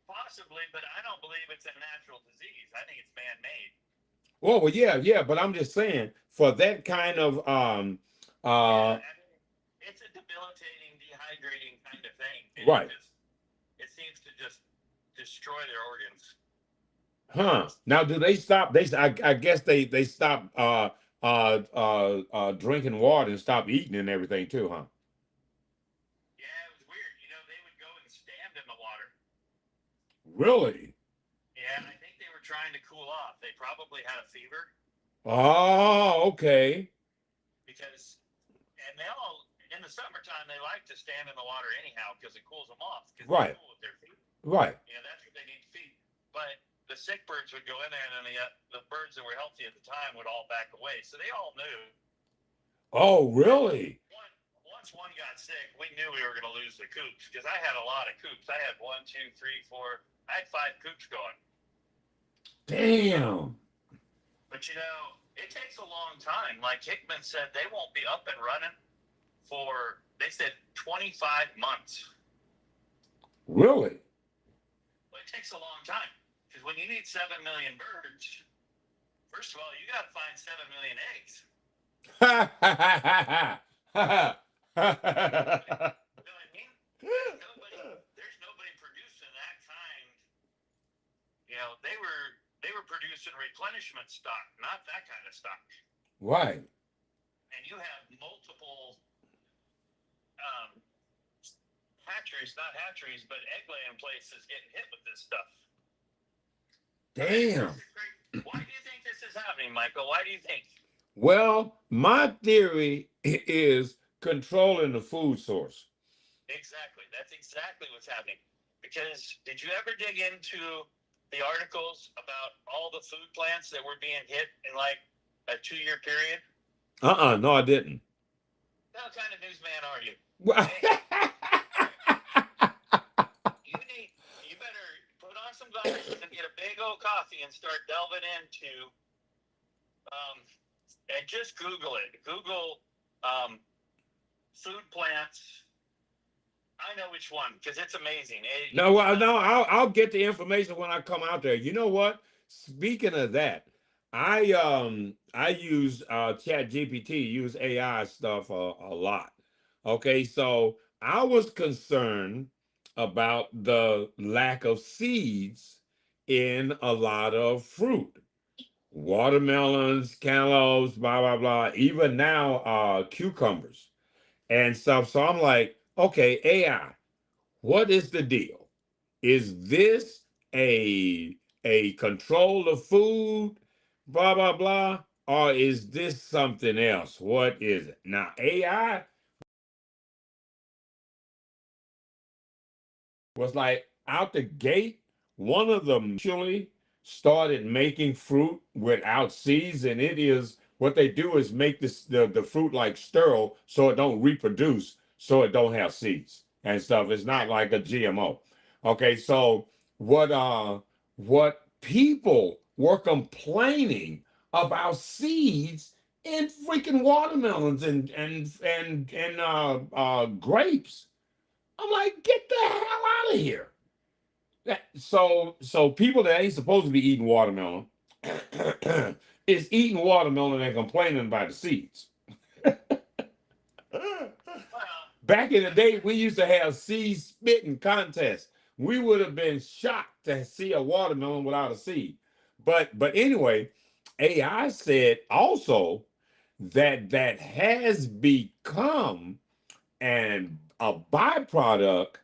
S3: Possibly, but I don't believe it's a natural disease. I think it's man-made.
S1: Well, yeah, yeah, but I'm just saying for that kind of
S3: Yeah, I mean, it's a debilitating, dehydrating kind of thing.
S1: right.
S3: It seems to just destroy their organs.
S1: Huh. Now, do they stop? I guess they stop drinking water and stop eating and everything too, huh?
S3: Yeah, it was weird. They would go and stand in the water.
S1: Really?
S3: Yeah, I think they were trying to cool off. They probably had a fever
S1: Oh, okay.
S3: because, and they all in the summertime they like to stand in the water anyhow because it cools them off because they
S1: Right.
S3: cool with their feet.
S1: Right.
S3: That's what they need to feed. But the sick birds would go in there, and then the birds that were healthy at the time would all back away. So they all knew.
S1: Oh, really?
S3: Once one got sick, we knew we were going to lose the coops because I had a lot of coops. I had 1, 2, 3, 4. I had 5 coops going.
S1: Damn.
S3: But it takes a long time. Like Hickman said, they won't be up and running for, they said, 25 months.
S1: Really?
S3: Well, it takes a long time because when you need 7 million birds, first of all, you got to find 7 million eggs.
S1: Ha ha ha ha ha
S3: You
S1: ha.
S3: know what I mean? There's nobody producing that kind. They were producing replenishment stock, not that kind of stock.
S1: Right.
S3: And you have multiple hatcheries, not hatcheries, but egg laying places getting hit with this stuff.
S1: Damn.
S3: Why do you think this is happening, Michael? Why do you think?
S1: Well, my theory is controlling the food source.
S3: Exactly. That's exactly what's happening. Because did you ever dig into the articles about all the food plants that were being hit in like a 2-year period?
S1: No, I didn't.
S3: What kind of newsman are you?
S1: Well,
S3: You better put on some glasses and get a big old coffee and start delving into and just Google it. Google food plants. I know which one because it's amazing.
S1: no, well, no, I'll get the information when I come out there. You know what? Speaking of that, I use Chat GPT, use AI stuff a lot. Okay, so I was concerned about the lack of seeds in a lot of fruit. Watermelons, cantaloupes, blah blah blah. Even now, cucumbers and stuff. So I'm like, okay, AI, what is the deal? Is this a control of food, blah blah blah, or is this something else? What is it? Now AI was like out the gate. One of them actually started making fruit without seeds, and it is what they do is make the fruit like sterile so it don't reproduce, so it don't have seeds and stuff. It's not like a GMO. Okay, so what people were complaining about seeds in freaking watermelons and grapes. I'm like, get the hell out of here. So people that ain't supposed to be eating watermelon is eating watermelon and complaining about the seeds. Back in the day, we used to have seed spitting contests. We would have been shocked to see a watermelon without a seed. But anyway, AI said also that has become and a byproduct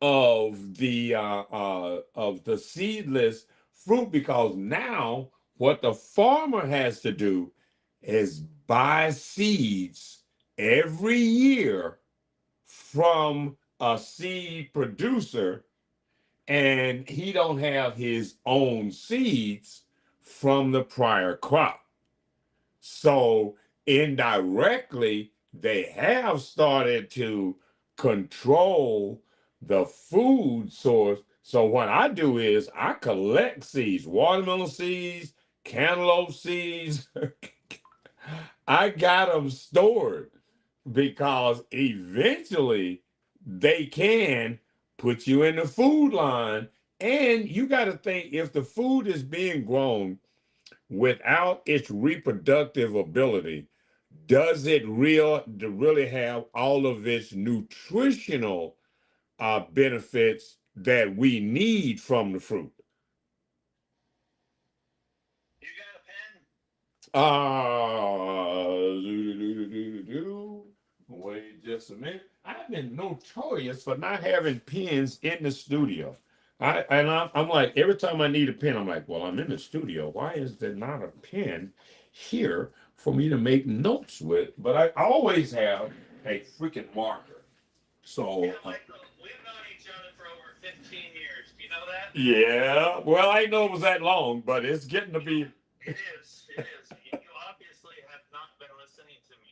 S1: of the seedless fruit, because now what the farmer has to do is buy seeds every year from a seed producer, and he don't have his own seeds from the prior crop. So indirectly, they have started to control the food source. So what I do is I collect seeds, watermelon seeds, cantaloupe seeds. I got them stored because eventually they can put you in the food line. And you got to think, if the food is being grown without its reproductive ability, does it really have all of its nutritional benefits that we need from the fruit?
S3: You got a pen?
S1: Wait just a minute. I've been notorious for not having pens in the studio. I'm like, every time I need a pen, I'm like, well, I'm in the studio. Why is there not a pen here for me to make notes with? But I always have a freaking marker. So
S3: Yeah, Michael, we've known each other for over 15 years. Do you know that?
S1: yeah, well, I know it was that long, but it's getting to be.
S3: It is. It is. You obviously have not been listening to me.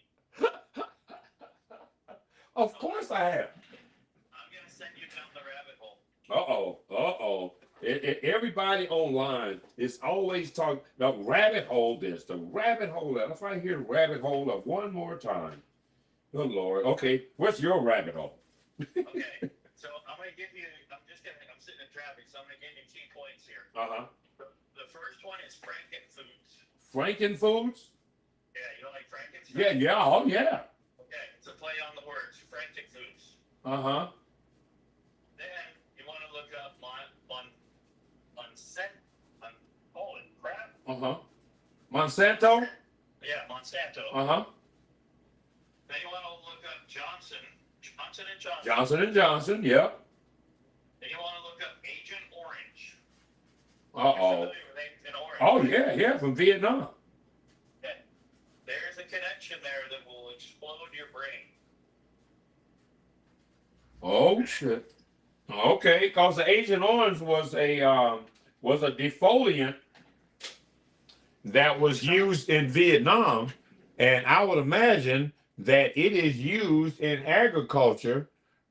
S1: Of course I have.
S3: I'm going to send you down the rabbit hole.
S1: Uh-oh. Everybody online is always talking the rabbit hole this, the rabbit hole that. If I hear rabbit hole of one more time, good Lord. Okay, what's your rabbit hole?
S3: Okay, so I'm going to give you, I'm sitting in traffic, so I'm going to give you 2 points here.
S1: Uh-huh.
S3: The first one is Frankenfoods.
S1: Frankenfoods?
S3: Yeah, you don't like Frankenfoods?
S1: Yeah, oh yeah.
S3: Okay, it's a play on the words, Frankenfoods.
S1: Uh-huh.
S3: Then you want to look up holy crap.
S1: Uh-huh. Monsanto?
S3: Yeah, Monsanto.
S1: Uh-huh.
S3: Then you want to look up Johnson and Johnson.
S1: Johnson and Johnson, yep.
S3: Then you want to look up Agent Orange.
S1: Uh-oh.
S3: Agent Orange.
S1: Oh yeah, from Vietnam.
S3: Okay. There's a connection there that will explode your brain.
S1: Oh shit. Okay, because the Agent Orange was was a defoliant that was used in Vietnam, and I would imagine that it is used in agriculture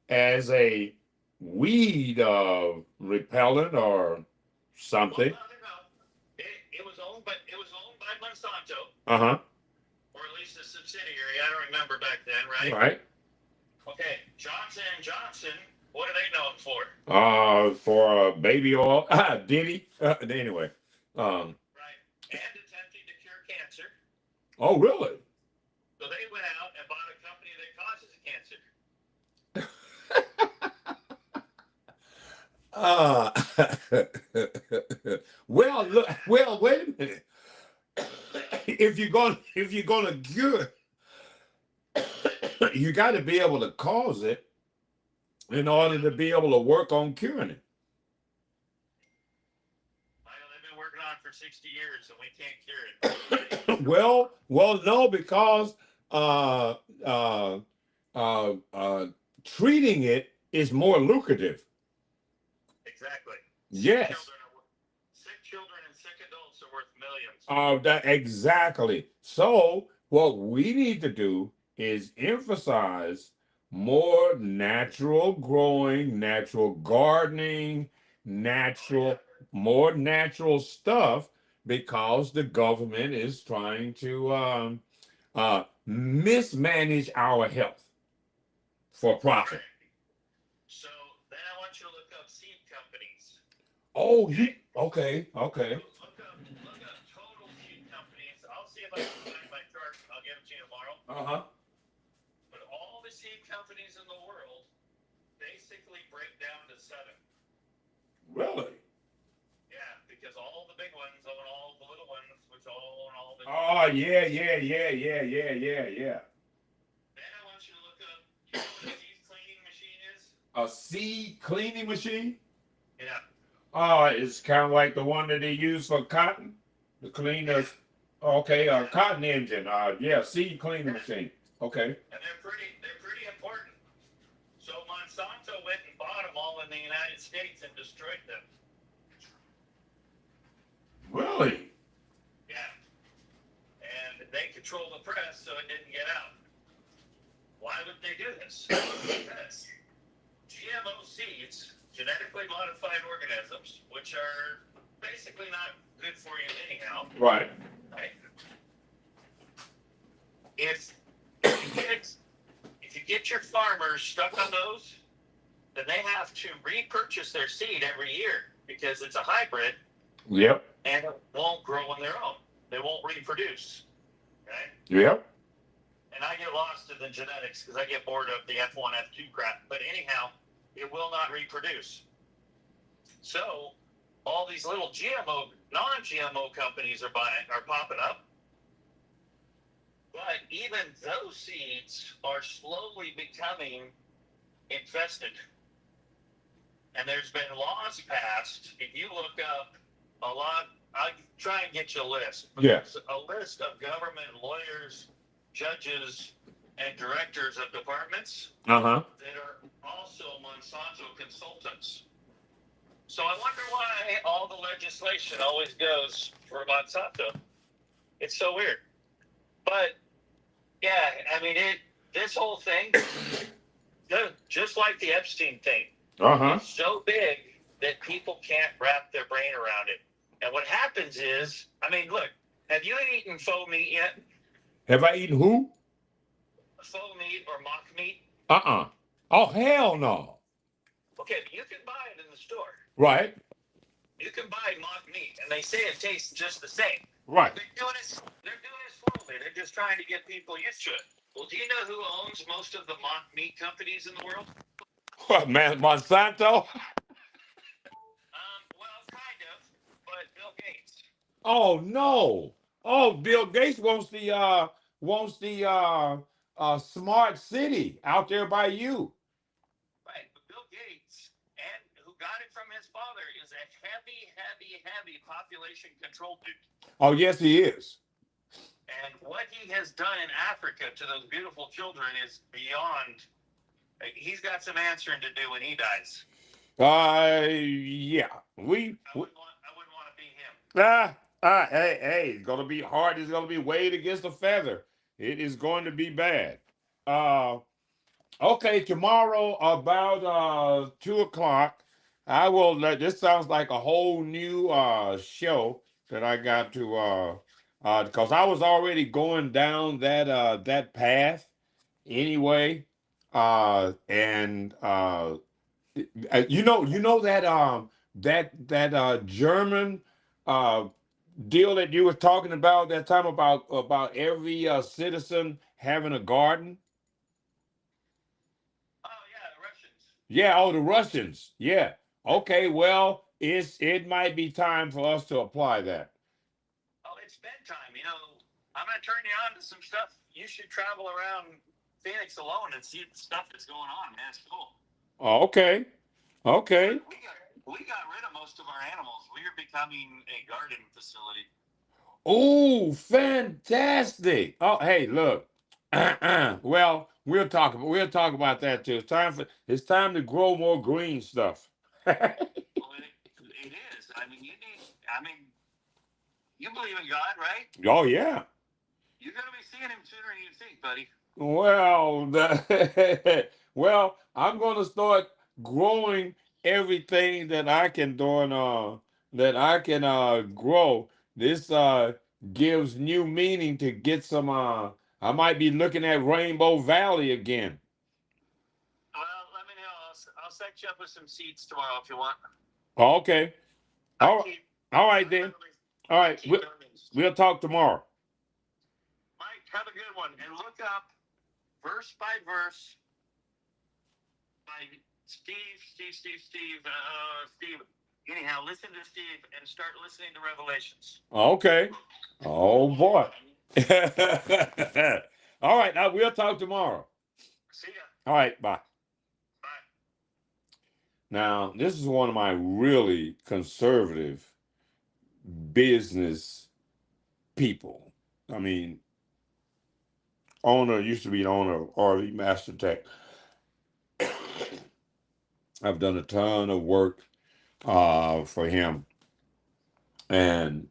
S1: as a weed repellent or something.
S3: Well, no. It was owned by Monsanto,
S1: Uh-huh.
S3: or at least a subsidiary. I don't remember back then, right?
S1: Right.
S3: Okay, Johnson and Johnson. What are they known for?
S1: For baby oil. Diddy. Anyway.
S3: Right, and attempting to cure cancer.
S1: Oh, really?
S3: So they went out and bought a company that causes cancer.
S1: Well, look. Well, wait a minute. If you're gonna cure, you got to be able to cause it in order to be able to work on curing it.
S3: I know they've been working on it for 60 years, and we can't cure it.
S1: Well, no, because uh, uh, treating it is more lucrative.
S3: Exactly.
S1: Yes.
S3: Sick children and sick adults are worth millions.
S1: Exactly. So what we need to do is emphasize more natural growing, natural gardening, more natural stuff, because the government is trying to mismanage our health for profit.
S3: So then I want you to look up seed companies.
S1: Oh, okay.
S3: Look up total seed companies. I'll see if I can find my chart. I'll give it to you tomorrow.
S1: Uh-huh.
S3: But all the seed companies in the world basically break down to 7.
S1: Really?
S3: Yeah, because all the big ones own all the little ones, which all own all the.
S1: Oh, yeah.
S3: Then I want you to look up, you know what a seed cleaning machine is?
S1: A seed cleaning machine?
S3: Yeah.
S1: Oh, it's kind of like the one that they use for cotton, to clean the. Okay, a cotton engine. Yeah, seed cleaning machine. Okay.
S3: And they're pretty important. So Monsanto went and bought them all in the United States and destroyed them.
S1: Really?
S3: Yeah. And they control the press, so it didn't get out. Why would they do this? Because GMO seeds, genetically modified organisms, which are basically not good for you anyhow.
S1: Right.
S3: Right. If you get your farmers stuck on those, then they have to repurchase their seed every year because it's a hybrid.
S1: Yep.
S3: And it won't grow on their own. They won't reproduce. Okay?
S1: Yep.
S3: And I get lost in the genetics because I get bored of the F1, F2 crap. But anyhow, it will not reproduce. So all these little non-GMO companies are popping up. But even those seeds are slowly becoming infested. And there's been laws passed. If you look up I'll try and get you a list.
S1: Yes.
S3: A list of government lawyers, judges, and directors of departments that are also Monsanto consultants. So I wonder why all the legislation always goes for Monsanto. It's so weird. But yeah, I mean this whole thing, just like the Epstein thing, it's so big that people can't wrap their brain around it. And what happens is, I mean, look, have you eaten faux meat yet?
S1: Have I eaten who?
S3: Faux meat or mock meat?
S1: Oh, hell no.
S3: Okay, but you can buy it in the store.
S1: Right.
S3: You can buy mock meat, and they say it tastes just the same.
S1: Right.
S3: They're doing it slowly. They're just trying to get people used to it. Well, do you know who owns most of the mock meat companies in the world?
S1: What, man, Monsanto?
S3: Well, kind of, but Bill Gates.
S1: Oh no! Oh, Bill Gates wants the smart city out there by you.
S3: Right, but Bill Gates, and who got it from his father, is a heavy population control dude.
S1: Oh yes, he is.
S3: And what he has done in Africa to those beautiful children is beyond. He's got some answering to do when he dies.
S1: Yeah. I wouldn't
S3: want
S1: Hey, it's gonna be hard. It's gonna be weighed against a feather. It is going to be bad. Uh, okay, tomorrow about 2 o'clock, I will. This sounds like a whole new show that I got to because I was already going down that path anyway, and you know that German uh deal that you were talking about that time about every citizen having a garden.
S3: Oh yeah, the Russians.
S1: Yeah, oh, the Russians. Yeah. Okay, well, it might be time for us to apply that.
S3: Oh, it's bedtime. I'm gonna turn you on to some stuff. You should travel around Phoenix alone and see the stuff that's going on, man. It's cool.
S1: Oh, okay.
S3: We
S1: Okay.
S3: we got we got rid of most of our animals. We are becoming a garden facility.
S1: Oh, fantastic. Oh, hey, look. Well, we'll talk about that too. It's time to grow more green stuff.
S3: Well, it is. I mean, you need. I mean, you believe in God, right?
S1: Oh yeah.
S3: You're gonna be seeing him sooner than you think, buddy.
S1: Well, well, I'm gonna start growing everything that I can grow. This gives new meaning to get some. I might be looking at Rainbow Valley again.
S3: Well, let me know. I'll set you up with some seeds tomorrow if you want.
S1: Oh, okay.
S3: I
S1: All
S3: keep.
S1: all
S3: I
S1: right then.
S3: literally.
S1: All
S3: I
S1: right.
S3: keep millions.
S1: We'll talk tomorrow.
S3: Mike, have a good one, and look up verse by verse by Steve. Anyhow, listen to Steve and start listening to Revelations.
S1: Okay. Oh boy. All right. Now we'll talk tomorrow.
S3: See ya.
S1: All right. Bye.
S3: Bye.
S1: Now, this is one of my really conservative business people. I mean, used to be an owner of RV Master Tech. I've done a ton of work for him. And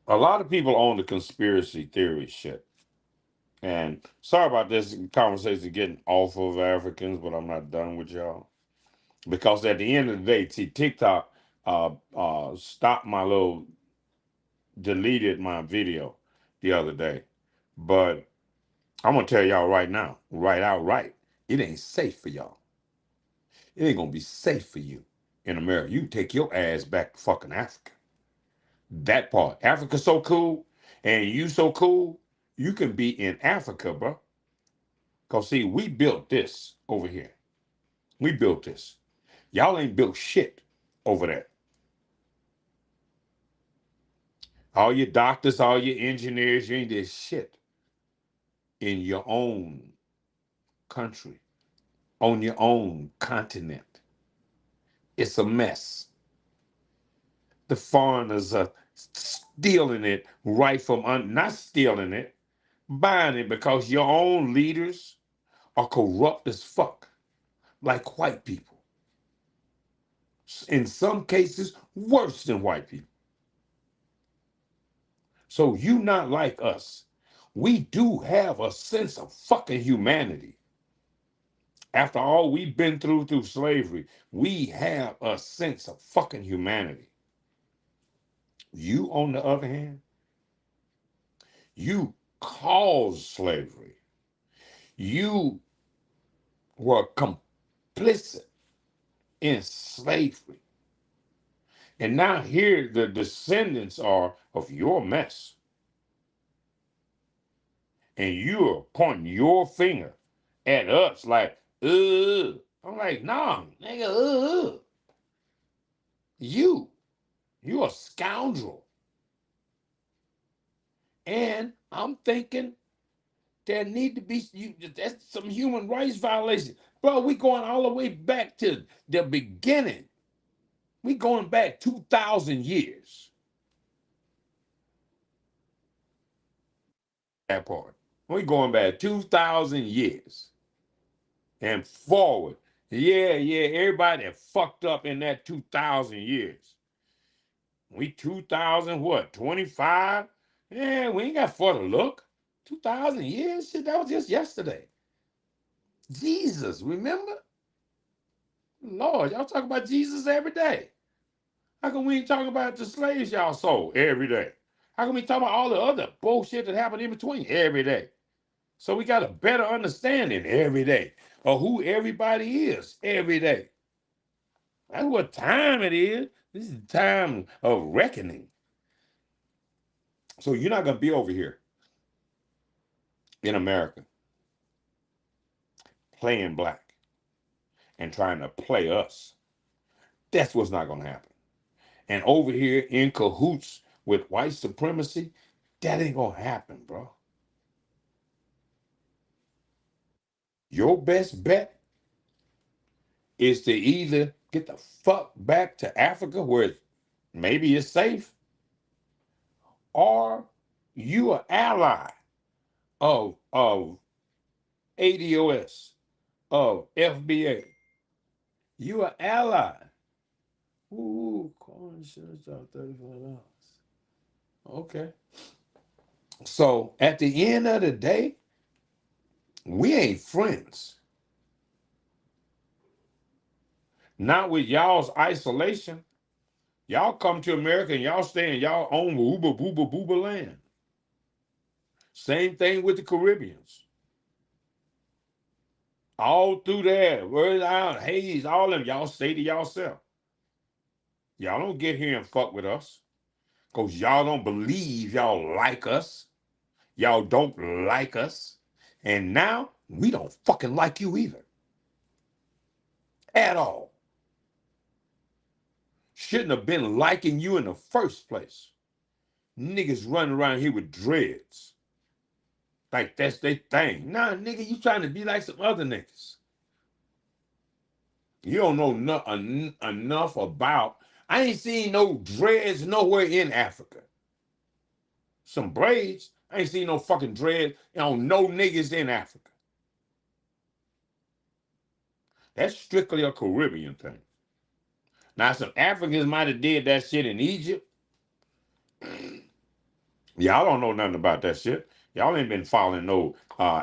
S1: a lot of people own the conspiracy theory shit. And sorry about this conversation getting off of Africans, but I'm not done with y'all. Because at the end of the day, see, TikTok stopped deleted my video the other day. But I'm gonna tell y'all right now, right outright, it ain't safe for y'all. It ain't gonna be safe for you in America. You can take your ass back to fucking Africa. That part. Africa's so cool, and you so cool, you can be in Africa, bro. Cause see, we built this over here. We built this. Y'all ain't built shit over there. All your doctors, all your engineers, you ain't did shit in your own country, on your own continent. It's a mess. The foreigners are stealing it right from, not stealing it, buying it because your own leaders are corrupt as fuck, like white people. In some cases, worse than white people. So you not like us. We do have a sense of fucking humanity. After all we've been through slavery, we have a sense of fucking humanity. You, on the other hand, you caused slavery. You were complicit in slavery. And now here the descendants are of your mess. And you're pointing your finger at us like, I'm like, nah, nigga, you a scoundrel. And I'm thinking there need to be that's some human rights violation. Bro, we going all the way back to the beginning. We going back 2,000 years. That part. We going back 2,000 years and forward. Yeah, everybody that fucked up in that 2,000 years. We 2000 what? 25? Yeah, we ain't got far to look. 2,000 years? Shit, that was just yesterday. Jesus, remember? Lord, y'all talk about Jesus every day. How come we ain't talking about the slaves y'all sold every day? How come we talking about all the other bullshit that happened in between every day? So we got a better understanding every day of who everybody is every day. That's what time it is. This is the time of reckoning. So you're not going to be over here in America playing black and trying to play us. That's what's not going to happen. And over here in cahoots with white supremacy, that ain't going to happen, bro. Your best bet is to either get the fuck back to Africa where maybe it's safe, or you are ally of ADOS, of FBA. You are ally. Ooh, car insurance out $35. Okay. So at the end of the day, we ain't friends. Not with y'all's isolation. Y'all come to America and y'all stay in y'all own booba booba booba land. Same thing with the Caribbeans. All through there, Where's Island, Hayes, all of them, y'all stay to yourself. Y'all don't get here and fuck with us. Because y'all don't believe y'all like us. Y'all don't like us. And now we don't fucking like you either. At all. Shouldn't have been liking you in the first place. Niggas running around here with dreads. Like that's their thing. Nah, nigga, you trying to be like some other niggas. You don't know enough about. I ain't seen no dreads nowhere in Africa. Some braids. I ain't seen no fucking dreads on no niggas in Africa. That's strictly a Caribbean thing. Now, some Africans might have did that shit in Egypt. Y'all don't know nothing about that shit. Y'all ain't been following no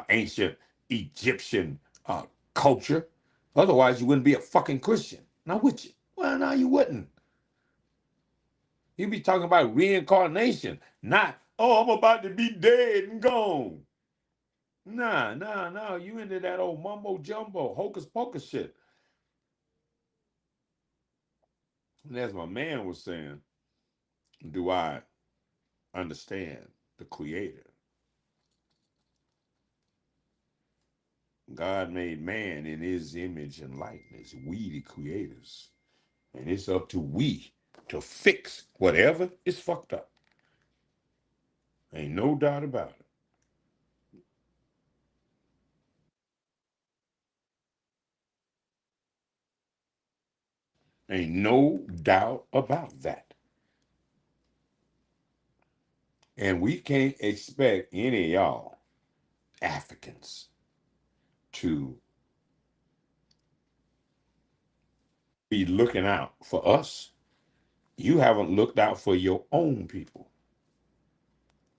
S1: ancient Egyptian culture. Otherwise, you wouldn't be a fucking Christian. Now, would you? Well, no, you wouldn't. You'd be talking about reincarnation, not, oh, I'm about to be dead and gone. Nah. You into that old mumbo jumbo, hocus pocus shit. And as my man was saying, do I understand the Creator? God made man in his image and likeness. We the creators. And it's up to we to fix whatever is fucked up. Ain't no doubt about it. Ain't no doubt about that. And we can't expect any of y'all Africans to be looking out for us. You haven't looked out for your own people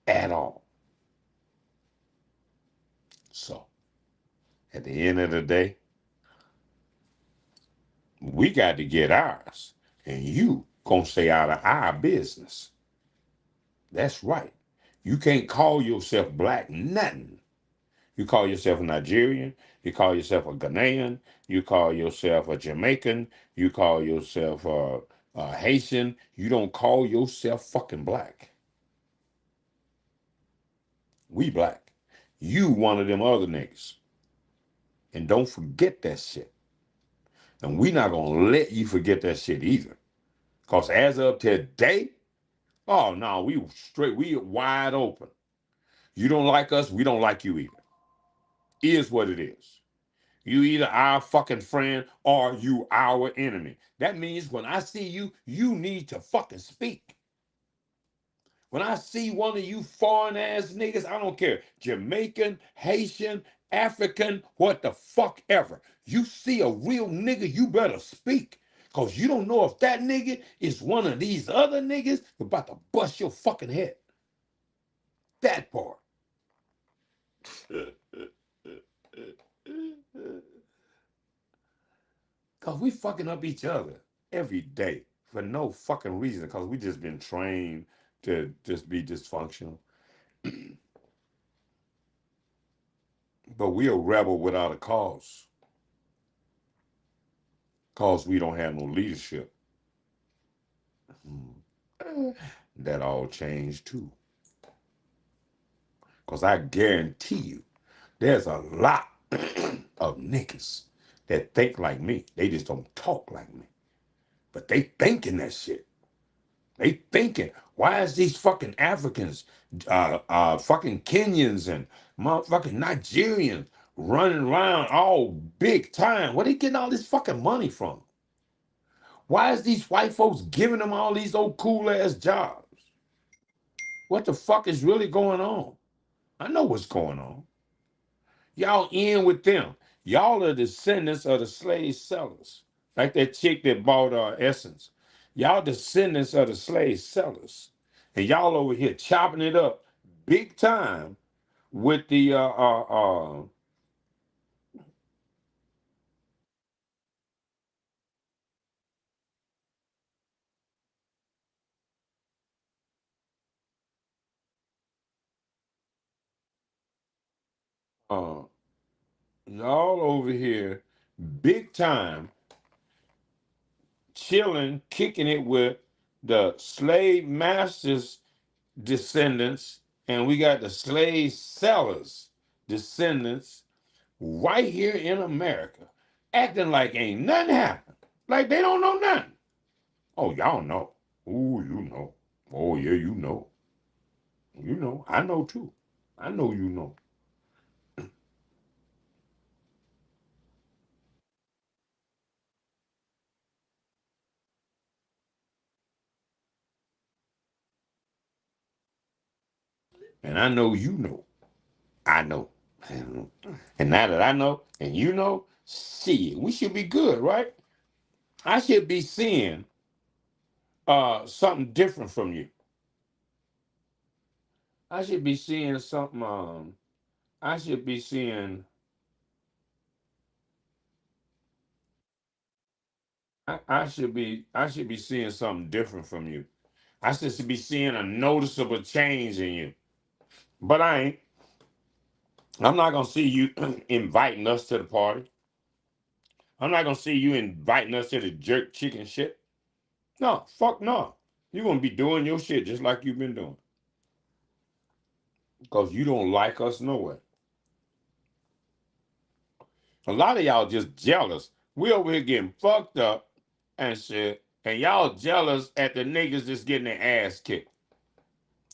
S1: at all. So, at the end of the day, we got to get ours. And you gonna stay out of our business. That's right. You can't call yourself black nothing. You call yourself a Nigerian. You call yourself a Ghanaian. You call yourself a Jamaican. You call yourself a Haitian. You don't call yourself fucking black. We black. You one of them other niggas. And don't forget that shit. And we not going to let you forget that shit either. Because as of today, oh no, we straight, we wide open. You don't like us, we don't like you either. Is what it is. You either our fucking friend or you our enemy. That means when I see you, you need to fucking speak. When I see one of you foreign ass niggas, I don't care, Jamaican, Haitian, African, what the fuck ever. You see a real nigga, you better speak. Because you don't know if that nigga is one of these other niggas about to bust your fucking head. That part. Because we fucking up each other every day for no fucking reason. Because we just been trained to just be dysfunctional. But we a rebel without a cause. Because we don't have no leadership. That all changed too. Because I guarantee you, there's a lot of niggas that think like me. They just don't talk like me. But they thinking that shit. They thinking, why is these fucking Africans, fucking Kenyans and motherfucking Nigerians running around all big time? Where they getting all this fucking money from? Why is these white folks giving them all these old cool ass jobs? What the fuck is really going on? I know what's going on. Y'all in with them. Y'all are descendants of the slave sellers. Like that chick that bought Essence. Y'all descendants of the slave sellers. And y'all over here chopping it up big time with the uh y'all over here big time chilling, kicking it with the slave masters descendants, and we got the slave sellers descendants right here in America, acting like ain't nothing happened. Like they don't know nothing. Oh, y'all know. Ooh, you know. Oh, yeah, you know. You know. I know too. I know you know. And I know you know. I know. And now that I know and you know, shit, we should be good, right? I should be seeing something different from you. I should be seeing something I should be seeing I should be seeing something different from you. I should be seeing a noticeable change in you. But I ain't. I'm not gonna see you inviting us to the party. I'm not gonna see you inviting us to the jerk chicken shit. No, fuck no. You're gonna be doing your shit just like you've been doing. Because you don't like us nowhere. A lot of y'all just jealous. We over here getting fucked up and shit. And y'all jealous at the niggas just getting their ass kicked.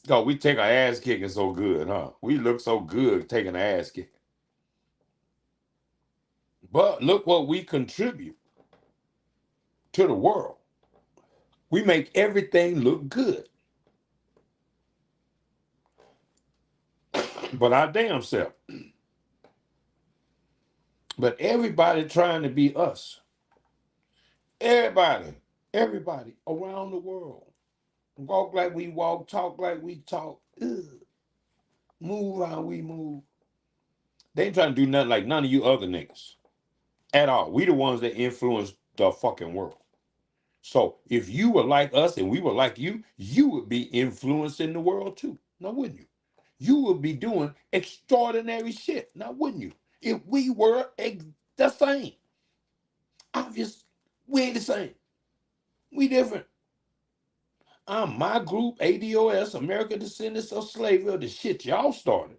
S1: Oh, we take our ass kicking so good, huh? We look so good taking an ass kick. But look what we contribute to the world. We make everything look good. But our damn self. But everybody trying to be us. Everybody around the world. Walk like we walk, talk like we talk, move how we move. They ain't trying to do nothing like none of you other niggas at all. We the ones that influence the fucking world. So if you were like us and we were like you would be influencing the world too. Now, wouldn't you? You would be doing extraordinary shit. Now, wouldn't you? If we were the same. Obvious, we ain't the same. We different. My group, ADOS, American Descendants of Slavery, the shit y'all started.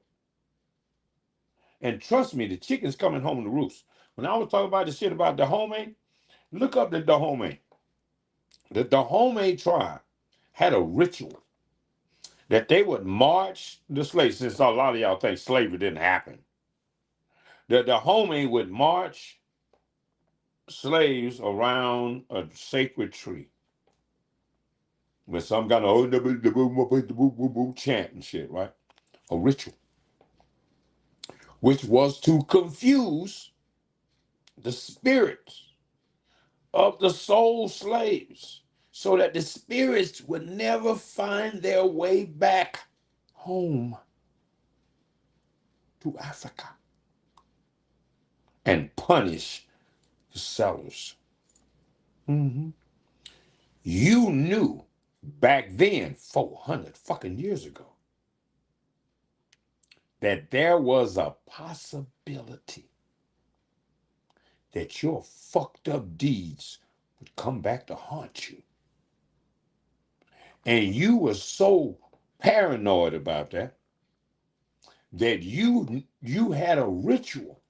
S1: And trust me, the chicken's coming home to roost. When I was talking about the shit about Dahomey, look up the Dahomey. The Dahomey tribe had a ritual that they would march the slaves, since a lot of y'all think slavery didn't happen. The Dahomey would march slaves around a sacred tree with some kind of chant and shit, right? A ritual, which was to confuse the spirits of the soul slaves so that the spirits would never find their way back home to Africa and punish the sellers. Mm-hmm. You knew back then, 400 fucking years ago, that there was a possibility that your fucked up deeds would come back to haunt you. And you were so paranoid about that that you had a ritual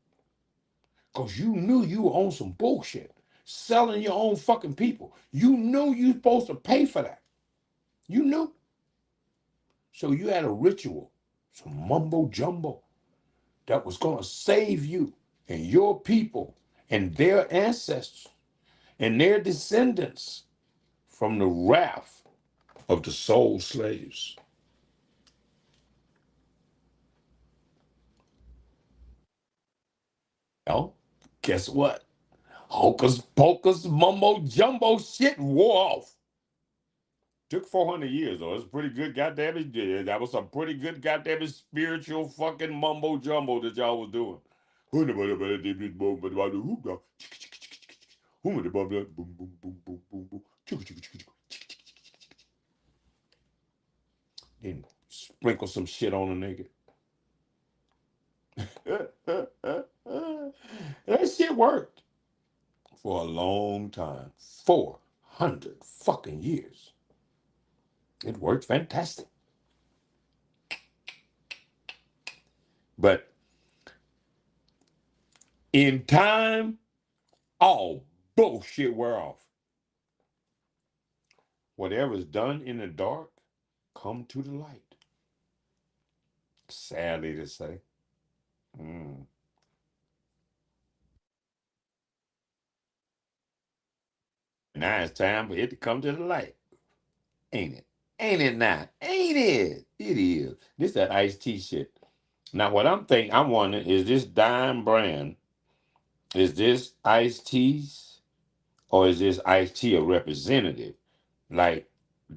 S1: because you knew you were on some bullshit, selling your own fucking people. You knew you were supposed to pay for that. You knew. So you had a ritual, some mumbo jumbo that was going to save you and your people and their ancestors and their descendants from the wrath of the soul slaves. Well, guess what? Hocus pocus mumbo jumbo shit wore off. Took 400 years though. It's pretty good goddamn it. That was some pretty good goddamn spiritual fucking mumbo jumbo that y'all was doing. Then sprinkle some shit on a nigga. That shit worked for a long time. 400 fucking years. It worked fantastic. But in time, all bullshit wear off. Whatever's done in the dark, come to the light. Sadly to say. Mm. Now it's time for it to come to the light. Ain't it? Ain't it now? Ain't it? It is. This that iced tea shit. Now what I'm wondering, is this dime brand, is this iced teas, or is this iced tea a representative? Like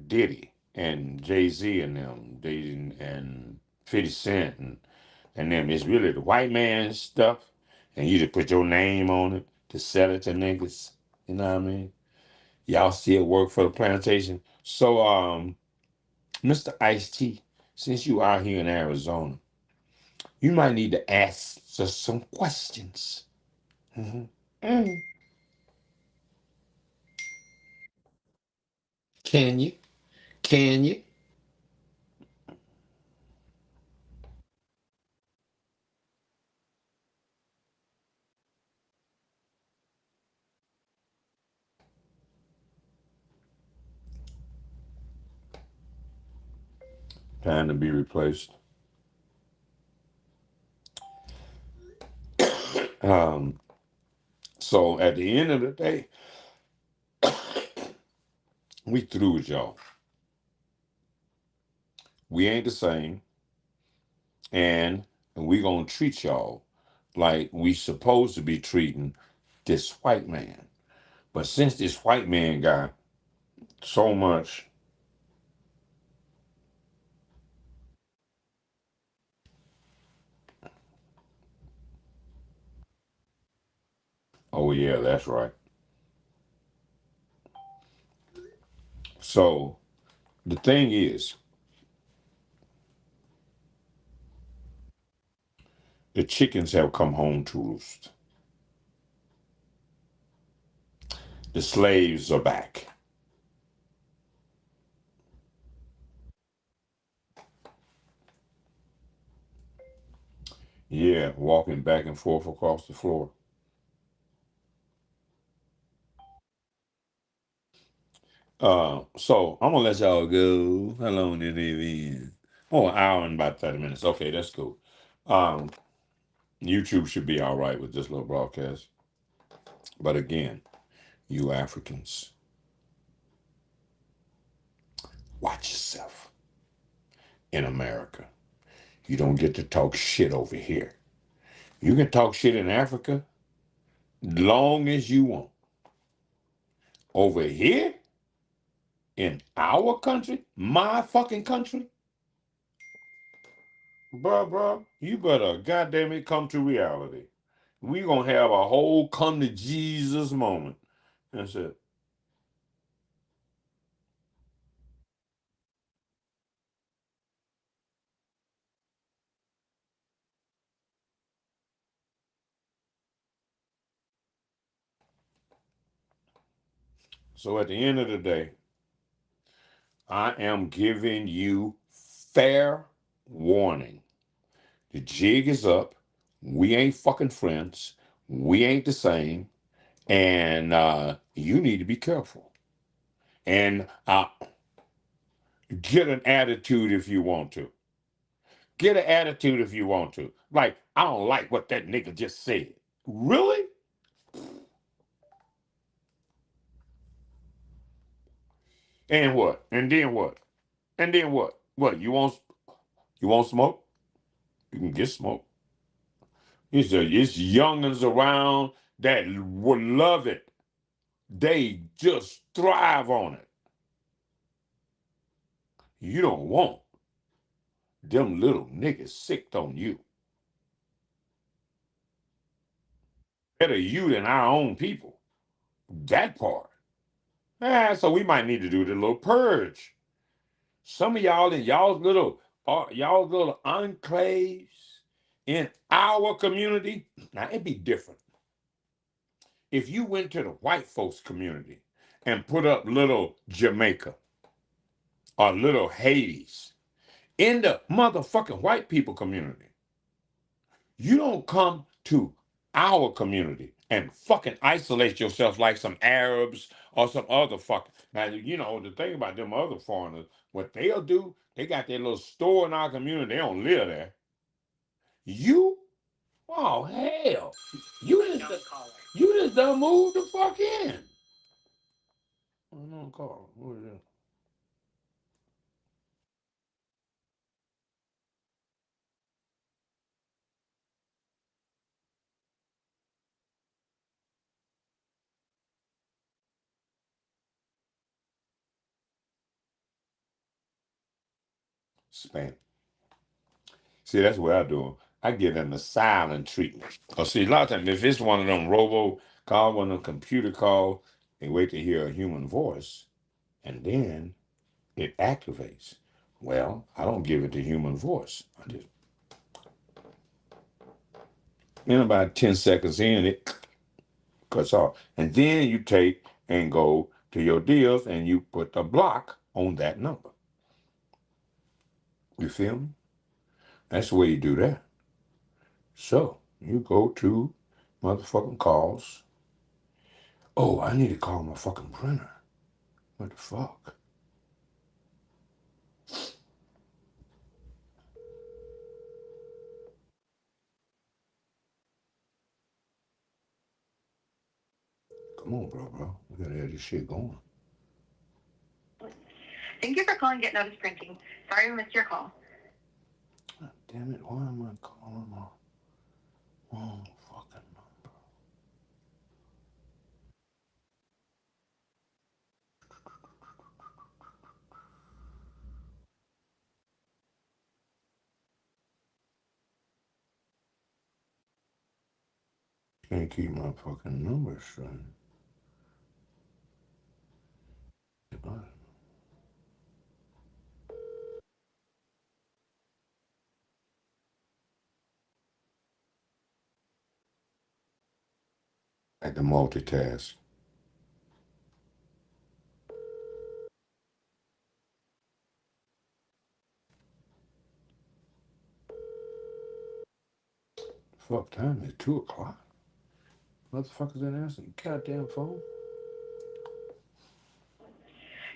S1: Diddy and Jay-Z and them, and 50 Cent and them. It's really the white man stuff, and you just put your name on it to sell it to niggas. You know what I mean? Y'all still work for the plantation. So, Mr. Ice-T, since you are here in Arizona, you might need to ask us some questions. Mhm. Mm. Can you? Can you? Time to be replaced. Um, so at the end of the day, we through with y'all. We ain't the same, and we gonna treat y'all like we supposed to be treating this white man. But since this white man got so much, oh yeah, that's right. So the thing is, the chickens have come home to roost. The slaves are back. Yeah, walking back and forth across the floor. So I'm gonna let y'all go. How long did it be? Oh, an hour and about 30 minutes. Okay, that's cool. Um, YouTube should be all right with this little broadcast. But again, you Africans, watch yourself in America. You don't get to talk shit over here. You can talk shit in Africa long as you want. over here in our country, my fucking country, bruh, you better goddamn it come to reality. We gonna have a whole come to Jesus moment. That's it. So at the end of the day, I am giving you fair warning. The jig is up. We ain't fucking friends. We ain't the same. And you need to be careful. And get an attitude if you want to. Get an attitude if you want to. Like, I don't like what that nigga just said. Really? And what? And then what? And then what? What? You want smoke? You can get smoke. It's youngins around that would love it. They just thrive on it. You don't want them little niggas sicked on you. Better you than our own people. That part. So we might need to do the little purge. Some of y'all in y'all's little enclaves in our community. Now it'd be different if you went to the white folks community and put up little Jamaica or little Hades in the motherfucking white people community. You don't come to our community and fucking isolate yourself like some Arabs or some other fucking. Now, the thing about them other foreigners, what they'll do, they got their little store in our community. They don't live there. You? Oh, hell. You just done moved the fuck in. I don't call. What is that? Spam. See, that's what I do. I give them the silent treatment. Or see, a lot of times, if it's one of them robo call, one of them computer call, they wait to hear a human voice, and then it activates. Well, I don't give it the human voice. I just, in about 10 seconds in, it cuts off. And then you take and go to your deals and you put the block on that number. You feel me? That's the way you do that. So you go to motherfucking calls. Oh, I need to call my fucking printer. What the fuck? Come on, bro. We gotta have this shit going.
S2: Thank you for calling Get Notice Printing. Sorry we missed your call.
S1: God damn it, why am I calling my wrong fucking number? Can't keep my fucking number straight. I had to multitask. Fuck time is 2 o'clock. Motherfuckers ain't answering the goddamn phone.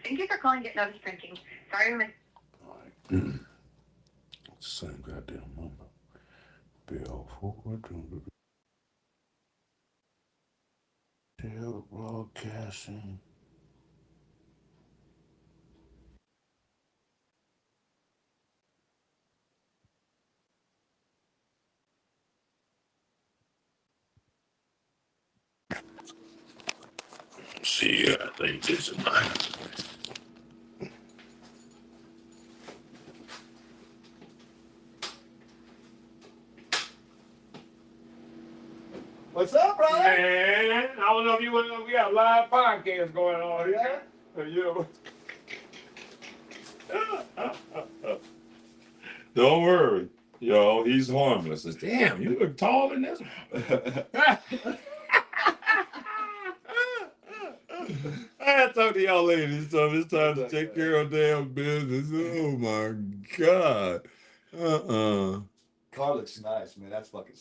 S2: Thank you for calling Get Notice Printing. Sorry we missed.
S1: Alright. It's the same goddamn number. Bill forward to the broadcasting. see, I think this is mine.
S4: What's up, brother?
S1: Man, I don't know if you want to know, we got a live podcast going on here.
S4: Yeah?
S1: Don't worry. Yo, he's harmless. Damn, you look tall in this. I talk to y'all ladies, so it's time to take care of damn business. Oh my God.
S4: Car looks nice, man. That's fucking